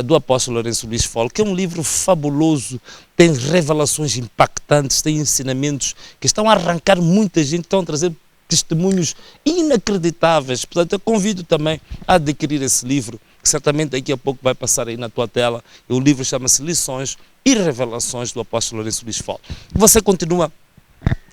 do Apóstolo Lourenço Luís Folo, que é um livro fabuloso, tem revelações impactantes, tem ensinamentos que estão a arrancar muita gente, estão a trazer testemunhos inacreditáveis. Portanto, eu convido também a adquirir esse livro, que certamente daqui a pouco vai passar aí na tua tela. O livro chama-se Lições e Revelações do Apóstolo Lourenço Luís Folo. Você continua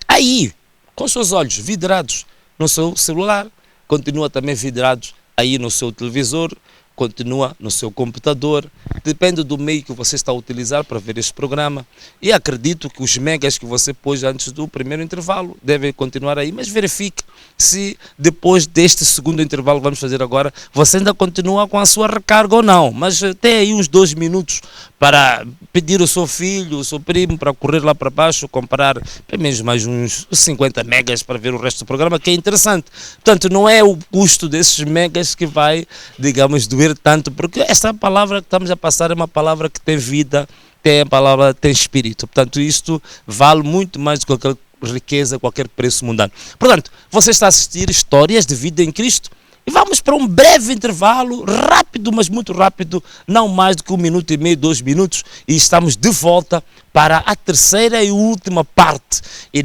aí, com os seus olhos vidrados no seu celular, continua também vidrados aí no seu televisor, continua no seu computador, depende do meio que você está a utilizar para ver este programa. E acredito que os megas que você pôs antes do primeiro intervalo devem continuar aí, mas verifique se depois deste segundo intervalo que vamos fazer agora, você ainda continua com a sua recarga ou não. Mas tem aí uns 2 minutos para pedir o seu filho, o seu primo, para correr lá para baixo, comprar pelo menos mais uns 50 megas para ver o resto do programa, que é interessante. Portanto, não é o custo desses megas que vai, digamos, doer tanto, porque esta palavra que estamos a passar é uma palavra que tem vida, tem espírito. Portanto, isto vale muito mais do que qualquer riqueza, qualquer preço mundano. Portanto, você está a assistir Histórias de Vida em Cristo e vamos para um breve intervalo, rápido, mas muito rápido, não mais do que 1 minuto e meio, 2 minutos, e estamos de volta para a terceira e última parte. E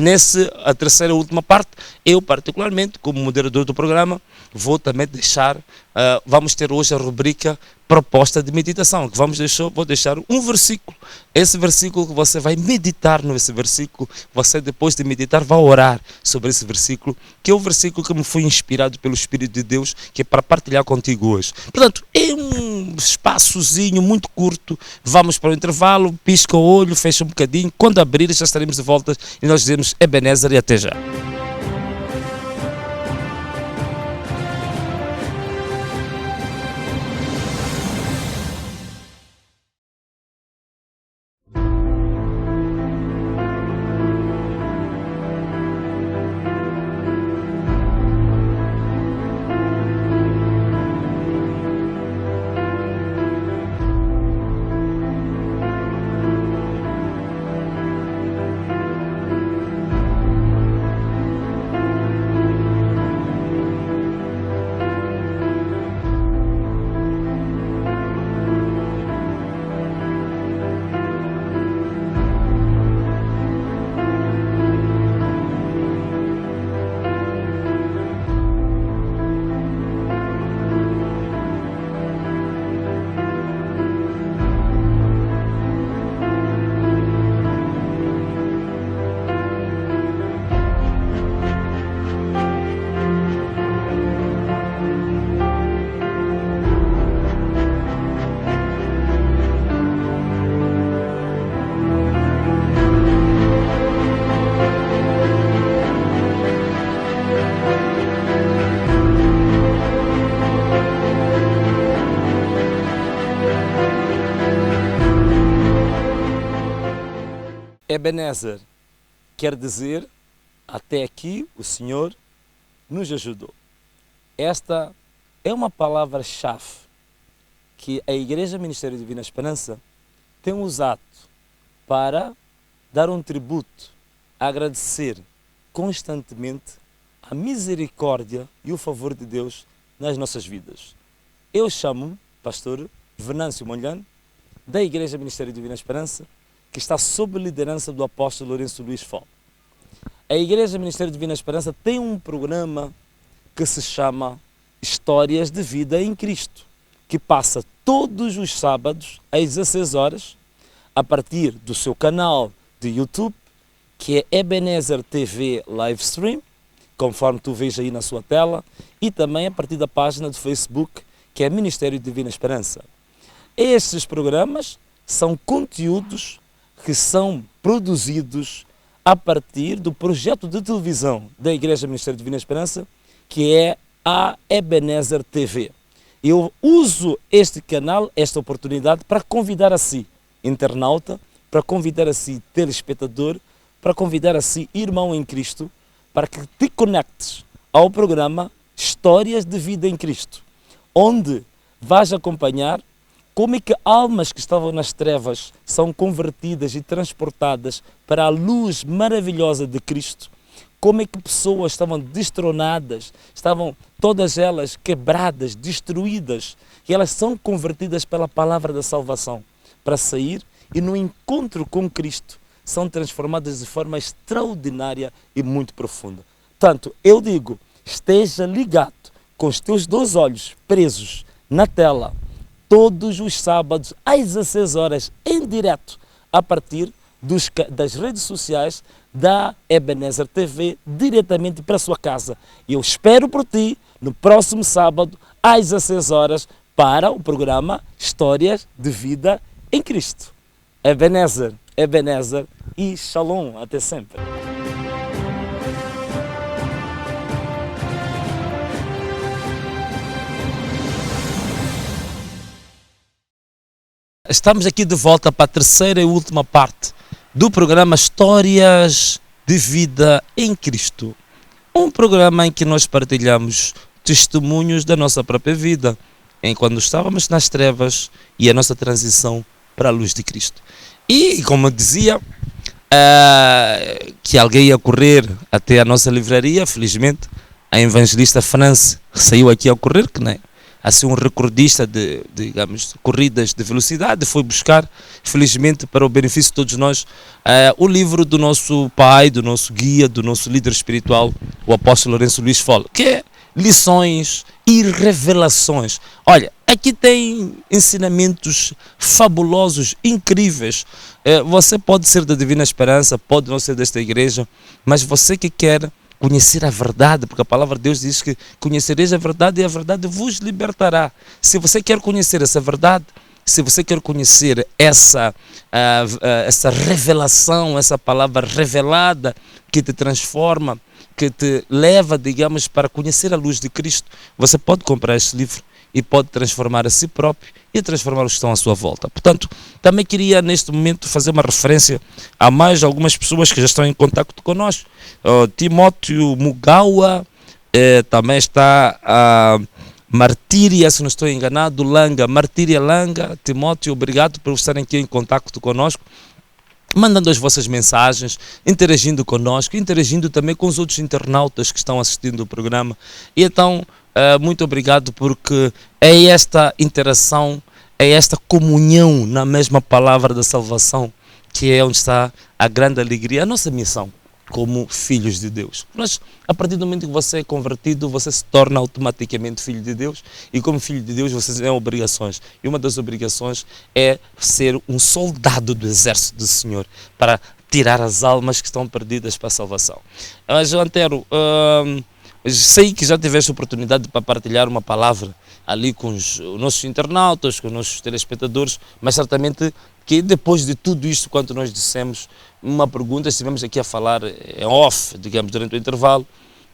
a terceira e última parte, eu particularmente, como moderador do programa, vou também deixar, vamos ter hoje a rubrica Proposta de Meditação, que vou deixar um versículo. Esse versículo que você vai meditar nesse versículo, você depois de meditar vai orar sobre esse versículo, que é o versículo que me foi inspirado pelo Espírito de Deus, que é para partilhar contigo hoje. Portanto, é um espaçozinho muito curto, vamos para o intervalo, pisca o olho, fecha um bocadinho, quando abrir já estaremos de volta e nós dizemos Ebenezer e até já. Ebenezer quer dizer, até aqui o Senhor nos ajudou. Esta é uma palavra-chave que a Igreja Ministério Divina Esperança tem usado para dar um tributo, agradecer constantemente a misericórdia e o favor de Deus nas nossas vidas. Eu chamo-me Pastor Venâncio Molhano, da Igreja Ministério Divina Esperança, que está sob a liderança do apóstolo Lourenço Luís Fol. A Igreja Ministério Divina Esperança tem um programa que se chama Histórias de Vida em Cristo, que passa todos os sábados às 16 horas, a partir do seu canal de YouTube, que é Ebenezer TV Livestream, conforme tu vês aí na sua tela, e também a partir da página do Facebook, que é Ministério Divina Esperança. Estes programas são conteúdos que são produzidos a partir do projeto de televisão da Igreja Ministério Divina Esperança, que é a Ebenezer TV. Eu uso este canal, esta oportunidade, para convidar a si, internauta, para convidar a si, telespectador, para convidar a si, irmão em Cristo, para que te conectes ao programa Histórias de Vida em Cristo, onde vais acompanhar como é que almas que estavam nas trevas são convertidas e transportadas para a luz maravilhosa de Cristo, como é que pessoas estavam destronadas, estavam todas elas quebradas, destruídas, e elas são convertidas pela palavra da salvação, para sair e no encontro com Cristo são transformadas de forma extraordinária e muito profunda. Portanto, eu digo, esteja ligado com os teus 2 olhos presos na tela, todos os sábados às 16 horas, em direto, a partir das redes sociais da Ebenezer TV, diretamente para a sua casa. E eu espero por ti no próximo sábado, às 16 horas, para o programa Histórias de Vida em Cristo. Ebenezer, Ebenezer e Shalom. Até sempre. Estamos aqui de volta para a terceira e última parte do programa Histórias de Vida em Cristo. Um programa em que nós partilhamos testemunhos da nossa própria vida, em quando estávamos nas trevas e a nossa transição para a luz de Cristo. E, como eu dizia, que alguém ia correr até a nossa livraria, felizmente, a evangelista France saiu aqui a correr, que nem assim um recordista de, digamos, corridas de velocidade, foi buscar, felizmente, para o benefício de todos nós, o livro do nosso pai, do nosso guia, do nosso líder espiritual, o apóstolo Lourenço Luís Fol, que é Lições e Revelações. Olha, aqui tem ensinamentos fabulosos, incríveis. Você pode ser da Divina Esperança, pode não ser desta igreja, mas você que quer conhecer a verdade, porque a palavra de Deus diz que conhecereis a verdade e a verdade vos libertará. Se você quer conhecer essa verdade, se você quer conhecer essa revelação, essa palavra revelada que te transforma, que te leva, digamos, para conhecer a luz de Cristo, você pode comprar este livro e pode transformar a si próprio e transformar os que estão à sua volta. Portanto, também queria neste momento fazer uma referência a mais algumas pessoas que já estão em contato conosco. Timóteo Mugawa, também está a Martíria, se não estou enganado, Langa, Martíria Langa. Timóteo, obrigado por estarem aqui em contato conosco, mandando as vossas mensagens, interagindo conosco, interagindo também com os outros internautas que estão assistindo o programa. E então, muito obrigado, porque é esta interação, é esta comunhão na mesma palavra da salvação que é onde está a grande alegria, a nossa missão como filhos de Deus. Mas a partir do momento que você é convertido, você se torna automaticamente filho de Deus, e como filho de Deus você tem obrigações, e uma das obrigações é ser um soldado do exército do Senhor, para tirar as almas que estão perdidas para a salvação. João Antero, sei que já tiveste oportunidade para partilhar uma palavra ali com os nossos internautas, com os nossos telespectadores, mas certamente que depois de tudo isto, quanto nós dissemos, uma pergunta, estivemos aqui a falar em off, digamos, durante o intervalo,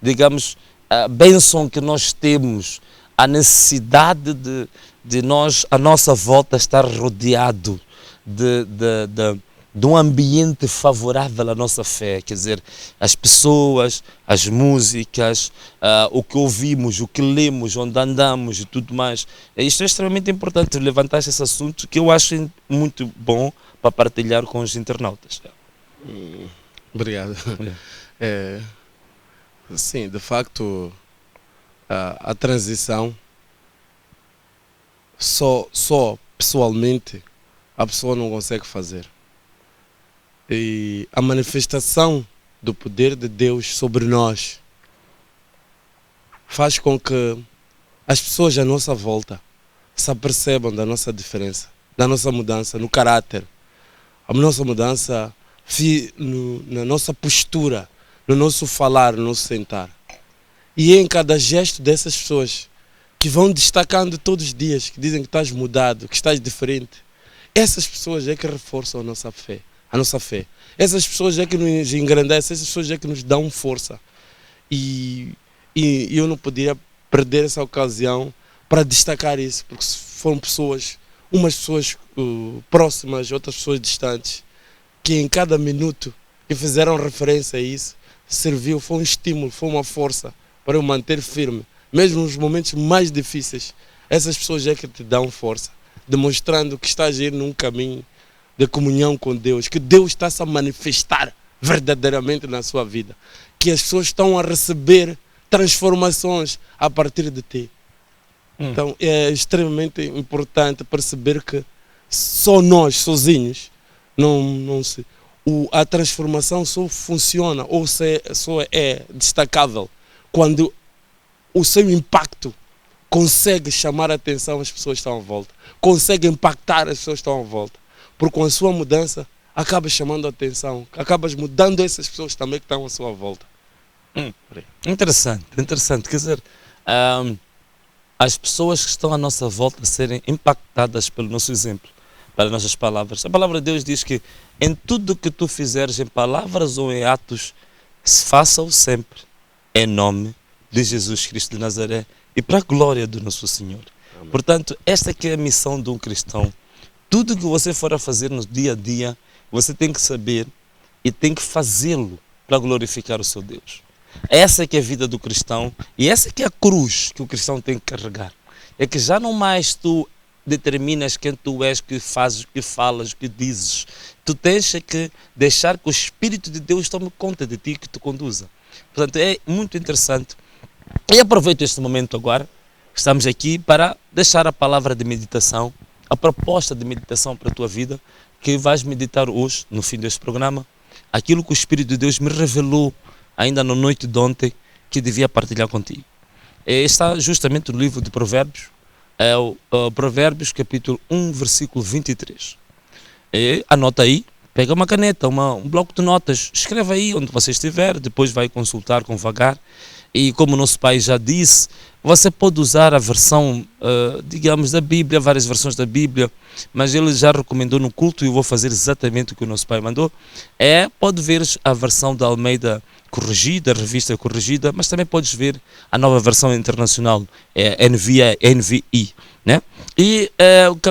digamos, a bênção que nós temos, a necessidade de nós, a nossa volta, estar rodeado de um ambiente favorável à nossa fé, quer dizer, as pessoas, as músicas, o que ouvimos, o que lemos, onde andamos e tudo mais. Isto é extremamente importante, levantar esse assunto que eu acho muito bom para partilhar com os internautas. Obrigado. Sim, de facto, a transição, só pessoalmente, a pessoa não consegue fazer. E a manifestação do poder de Deus sobre nós faz com que as pessoas à nossa volta se apercebam da nossa diferença, da nossa mudança no caráter, a nossa mudança na nossa postura, no nosso falar, no nosso sentar. E é em cada gesto dessas pessoas que vão destacando todos os dias, que dizem que estás mudado, que estás diferente. Essas pessoas é que reforçam a nossa fé. Essas pessoas é que nos engrandecem, essas pessoas é que nos dão força. E eu não poderia perder essa ocasião para destacar isso, porque foram pessoas, umas pessoas próximas, outras pessoas distantes, que em cada minuto que fizeram referência a isso, serviu, foi um estímulo, foi uma força para eu manter firme, mesmo nos momentos mais difíceis. Essas pessoas é que te dão força, demonstrando que estás a ir num caminho de comunhão com Deus, que Deus está-se a manifestar verdadeiramente na sua vida, que as pessoas estão a receber transformações a partir de ti. Então é extremamente importante perceber que só nós sozinhos a transformação só funciona ou só é destacável quando o seu impacto consegue chamar a atenção das pessoas que estão à volta, consegue impactar as pessoas que estão à volta. Porque com a sua mudança, acabas chamando a atenção, acabas mudando essas pessoas também que estão à sua volta. Interessante. Quer dizer, as pessoas que estão à nossa volta serem impactadas pelo nosso exemplo, pelas nossas palavras. A palavra de Deus diz que em tudo que tu fizeres, em palavras ou em atos, faça-o sempre em nome de Jesus Cristo de Nazaré e para a glória do nosso Senhor. Amém. Portanto, esta que é a missão de um cristão. Tudo que você for a fazer no dia a dia, você tem que saber e tem que fazê-lo para glorificar o seu Deus. Essa que é a vida do cristão e essa que é a cruz que o cristão tem que carregar. É que já não mais tu determinas quem tu és, o que fazes, o que falas, o que dizes. Tu tens que deixar que o Espírito de Deus tome conta de ti e que te conduza. Portanto, é muito interessante. E aproveito este momento agora, estamos aqui para deixar a palavra de meditação, a proposta de meditação para a tua vida, que vais meditar hoje, no fim deste programa, aquilo que o Espírito de Deus me revelou ainda na noite de ontem, que devia partilhar contigo. Está justamente no livro de Provérbios, é o Provérbios capítulo 1, versículo 23. Anota aí, pega uma caneta, um bloco de notas, escreve aí onde você estiver, depois vai consultar com vagar. E como o nosso pai já disse, você pode usar a versão, digamos, da Bíblia, várias versões da Bíblia, mas ele já recomendou no culto e eu vou fazer exatamente o que o nosso pai mandou. Pode ver a versão da Almeida corrigida, a revista corrigida, mas também podes ver a nova versão internacional, NVI, né? E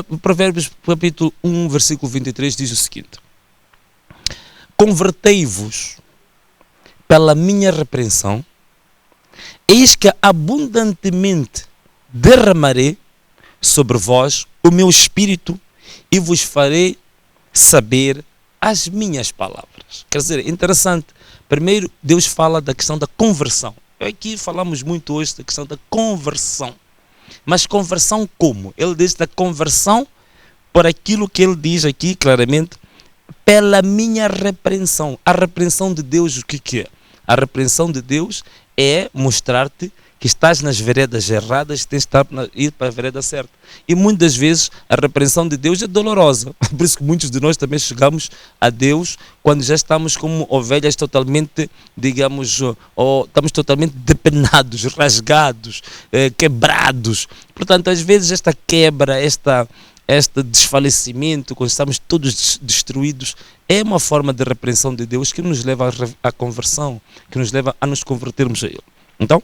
o Provérbios capítulo 1, versículo 23 diz o seguinte: convertei-vos pela minha repreensão, eis que abundantemente derramarei sobre vós o meu espírito e vos farei saber as minhas palavras. Quer dizer, interessante. Primeiro, Deus fala da questão da conversão. Aqui falamos muito hoje da questão da conversão. Mas conversão como? Ele diz da conversão por aquilo que ele diz aqui claramente, pela minha repreensão. A repreensão de Deus, o que é? A repreensão de Deus é mostrar-te que estás nas veredas erradas, tens de ir para a vereda certa. E muitas vezes a repreensão de Deus é dolorosa. Por isso que muitos de nós também chegamos a Deus quando já estamos como ovelhas totalmente, digamos, ou estamos totalmente depenados, rasgados, quebrados. Portanto, às vezes esta quebra, este desfalecimento, quando estamos todos destruídos, é uma forma de repreensão de Deus que nos leva à conversão, que nos leva a nos convertermos a Ele. Então,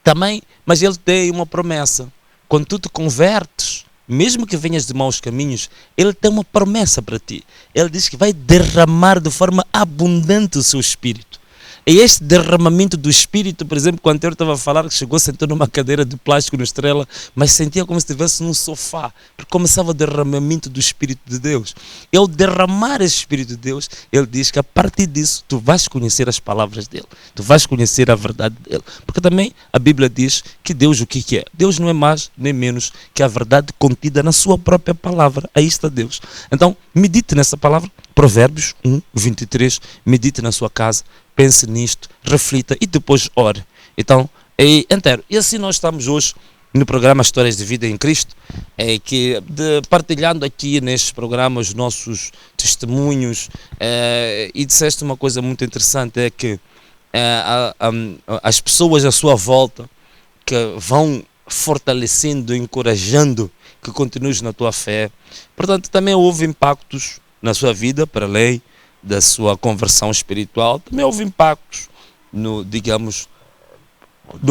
também, mas Ele tem uma promessa. Quando tu te convertes, mesmo que venhas de maus caminhos, Ele tem uma promessa para ti. Ele diz que vai derramar de forma abundante o seu Espírito. E este derramamento do Espírito, por exemplo, quando eu estava a falar que chegou, sentou numa cadeira de plástico no Estrela, mas sentia como se estivesse num sofá, porque começava o derramamento do Espírito de Deus. E ao derramar esse Espírito de Deus, Ele diz que a partir disso, tu vais conhecer as palavras dEle, tu vais conhecer a verdade dEle. Porque também a Bíblia diz que Deus o que é? Deus não é mais nem menos que a verdade contida na sua própria palavra. Aí está Deus. Então, medite nessa palavra. Provérbios 1, 23, medite na sua casa, pense nisto, reflita e depois ore. Então, e assim nós estamos hoje no programa Histórias de Vida em Cristo, partilhando aqui nestes programas os nossos testemunhos, e disseste uma coisa muito interessante, é que as pessoas à sua volta que vão fortalecendo, encorajando que continues na tua fé. Portanto, também houve impactos na sua vida, para além da sua conversão espiritual, também houve impactos no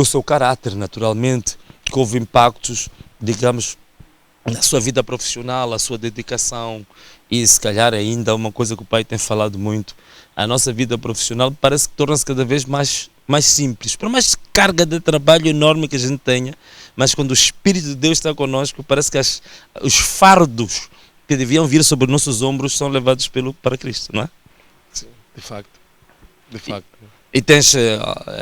seu caráter, naturalmente, que houve impactos, na sua vida profissional, a sua dedicação, e se calhar ainda uma coisa que o pai tem falado muito, a nossa vida profissional parece que torna-se cada vez mais simples, por mais carga de trabalho enorme que a gente tenha, mas quando o Espírito de Deus está conosco, parece que os fardos que deviam vir sobre nossos ombros são levados para Cristo, não é? Sim, de facto. E tens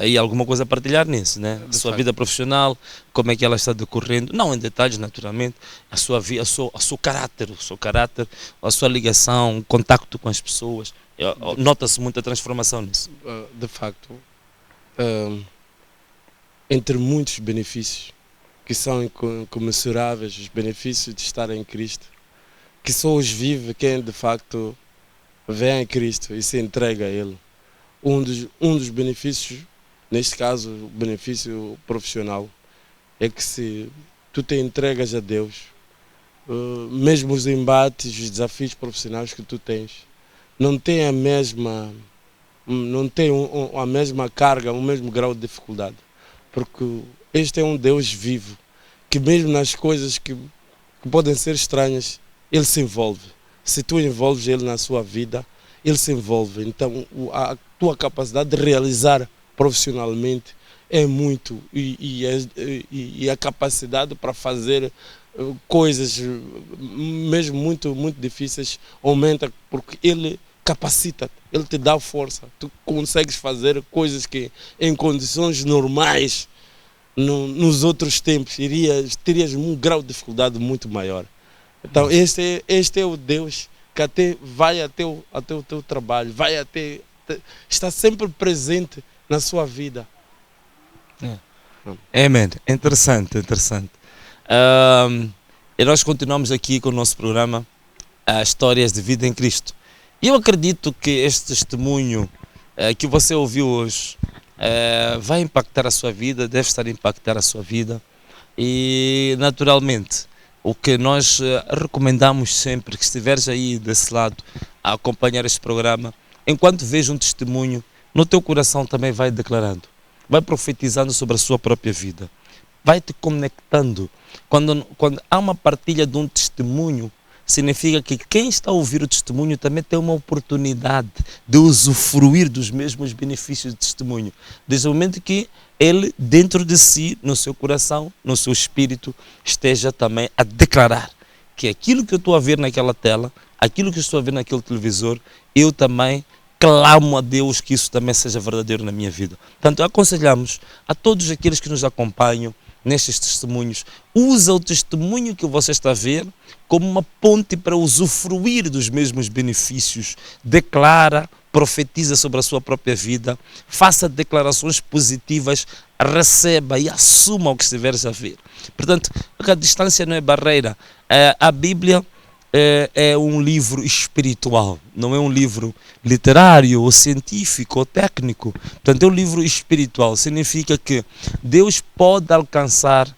aí alguma coisa a partilhar nisso, né? A sua facto. vida profissional, como é que ela está decorrendo, não em detalhes naturalmente, a sua vida, o seu caráter, a sua ligação, o contacto com as pessoas, nota-se muita transformação nisso. De facto, entre muitos benefícios que são incomensuráveis, os benefícios de estar em Cristo, que só os vive quem de facto vem a Cristo e se entrega a Ele. Um dos benefícios, neste caso o benefício profissional, é que se tu te entregas a Deus, mesmo os embates, os desafios profissionais que tu tens, não tem a mesma carga, o mesmo grau de dificuldade, porque este é um Deus vivo, que mesmo nas coisas que podem ser estranhas, Ele se envolve. Se tu envolves Ele na sua vida, Ele se envolve. Então a tua capacidade de realizar profissionalmente é muito, e a capacidade para fazer coisas mesmo muito, muito difíceis aumenta, porque Ele capacita, Ele te dá força. Tu consegues fazer coisas que em condições normais, nos outros tempos, terias um grau de dificuldade muito maior. Então este é o Deus que vai até o teu trabalho, está sempre presente na sua vida. Amém. Interessante. E nós continuamos aqui com o nosso programa Histórias de Vida em Cristo. E eu acredito que este testemunho que você ouviu hoje vai impactar a sua vida, deve estar a impactar a sua vida. E naturalmente, o que nós recomendamos sempre, que estiveres aí desse lado a acompanhar este programa, enquanto veja um testemunho, no teu coração também vai declarando, vai profetizando sobre a sua própria vida, vai te conectando. Quando há uma partilha de um testemunho, significa que quem está a ouvir o testemunho também tem uma oportunidade de usufruir dos mesmos benefícios do testemunho, desde o momento que ele, dentro de si, no seu coração, no seu espírito, esteja também a declarar que aquilo que eu estou a ver naquela tela, aquilo que eu estou a ver naquele televisor, eu também clamo a Deus que isso também seja verdadeiro na minha vida. Portanto, aconselhamos a todos aqueles que nos acompanham nestes testemunhos, usa o testemunho que você está a ver como uma ponte para usufruir dos mesmos benefícios. Declara, profetiza sobre a sua própria vida, faça declarações positivas, receba e assuma o que estiveres a ver. Portanto, a distância não é barreira. A Bíblia é um livro espiritual, não é um livro literário ou científico ou técnico. Portanto, é um livro espiritual. Significa que Deus pode alcançar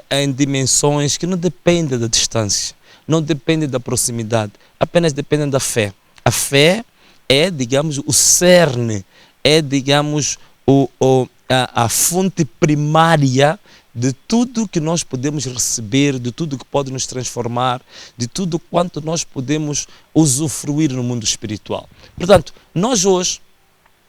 em dimensões que não dependem da distância, não dependem da proximidade, apenas dependem da fé. A fé é, digamos, o cerne, é, digamos, a fonte primária de tudo que nós podemos receber, de tudo que pode nos transformar, de tudo quanto nós podemos usufruir no mundo espiritual. Portanto, nós hoje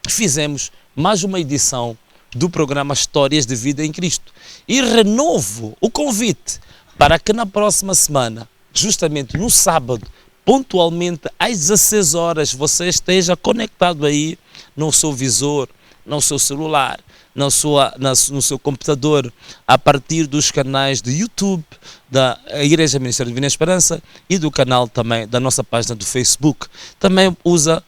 fizemos mais uma edição do programa Histórias de Vida em Cristo e renovo o convite para que na próxima semana, justamente no sábado, pontualmente às 16 horas, você esteja conectado aí no seu visor, no seu celular, no seu computador, a partir dos canais de YouTube da Igreja Ministério Divina Esperança e do canal também da nossa página do Facebook. Também usa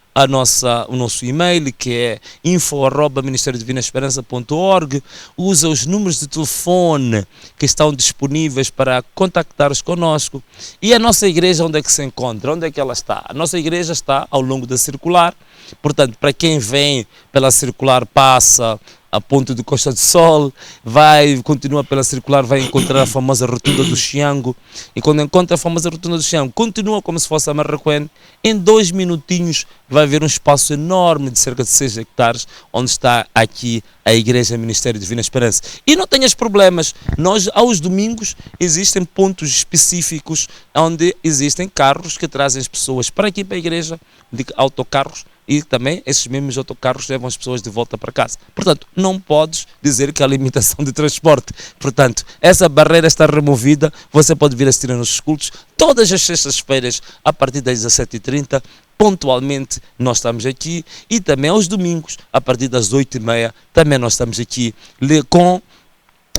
o nosso e-mail, que é info@ministeriodivinaesperança.org. Usa os números de telefone que estão disponíveis para contactar-os conosco. E a nossa igreja, onde é que se encontra? Onde é que ela está? A nossa igreja está ao longo da Circular. Portanto, para quem vem pela Circular, passa a ponte do Costa do Sol, continua pela Circular, vai encontrar a famosa Rotunda do Xiango, e quando encontra a famosa Rotunda do Xiango, continua como se fosse a Marraquém, em 2 minutinhos vai haver um espaço enorme de cerca de 6 hectares, onde está aqui a Igreja Ministério Divina Esperança. E não tenhas problemas, nós aos domingos existem pontos específicos, onde existem carros que trazem as pessoas para aqui para a igreja, de autocarros, e também esses mesmos autocarros levam as pessoas de volta para casa. Portanto, não podes dizer que há limitação de transporte. Portanto, essa barreira está removida. Você pode vir assistir aos nossos cultos todas as sextas-feiras a partir das 17h30. Pontualmente nós estamos aqui, e também aos domingos a partir das 8h30 também nós estamos aqui com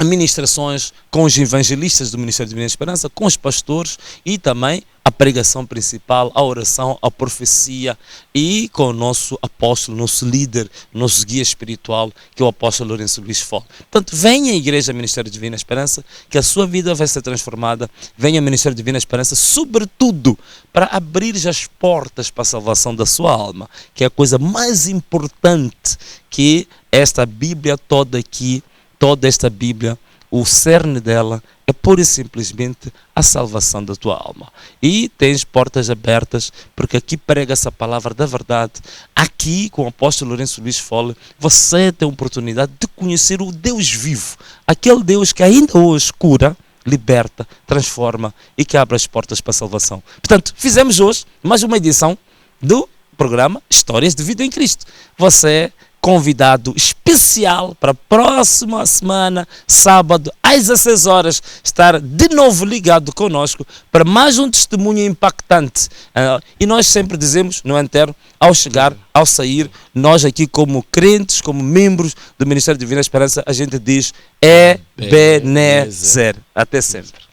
ministrações com os evangelistas do Ministério Divina Esperança, com os pastores, e também a pregação principal, a oração, a profecia, e com o nosso apóstolo, nosso líder, nosso guia espiritual, que é o apóstolo Lourenço Luís Fol. Portanto, venha à Igreja Ministério Divina Esperança, que a sua vida vai ser transformada. Venha ao Ministério Divina Esperança, sobretudo para abrir as portas para a salvação da sua alma, que é a coisa mais importante que esta Bíblia toda aqui, toda esta Bíblia, o cerne dela é pura e simplesmente a salvação da tua alma. E tens portas abertas, porque aqui prega essa palavra da verdade. Aqui, com o apóstolo Lourenço Luís Fol, você tem a oportunidade de conhecer o Deus vivo, aquele Deus que ainda hoje cura, liberta, transforma e que abre as portas para a salvação. Portanto, fizemos hoje mais uma edição do programa Histórias de Vida em Cristo. Você é convidado especial para a próxima semana, sábado, às 16 horas, estar de novo ligado conosco para mais um testemunho impactante. E nós sempre dizemos, no enterro, ao chegar, ao sair, nós aqui como crentes, como membros do Ministério Divina Esperança, a gente diz Ebenezer. Até sempre.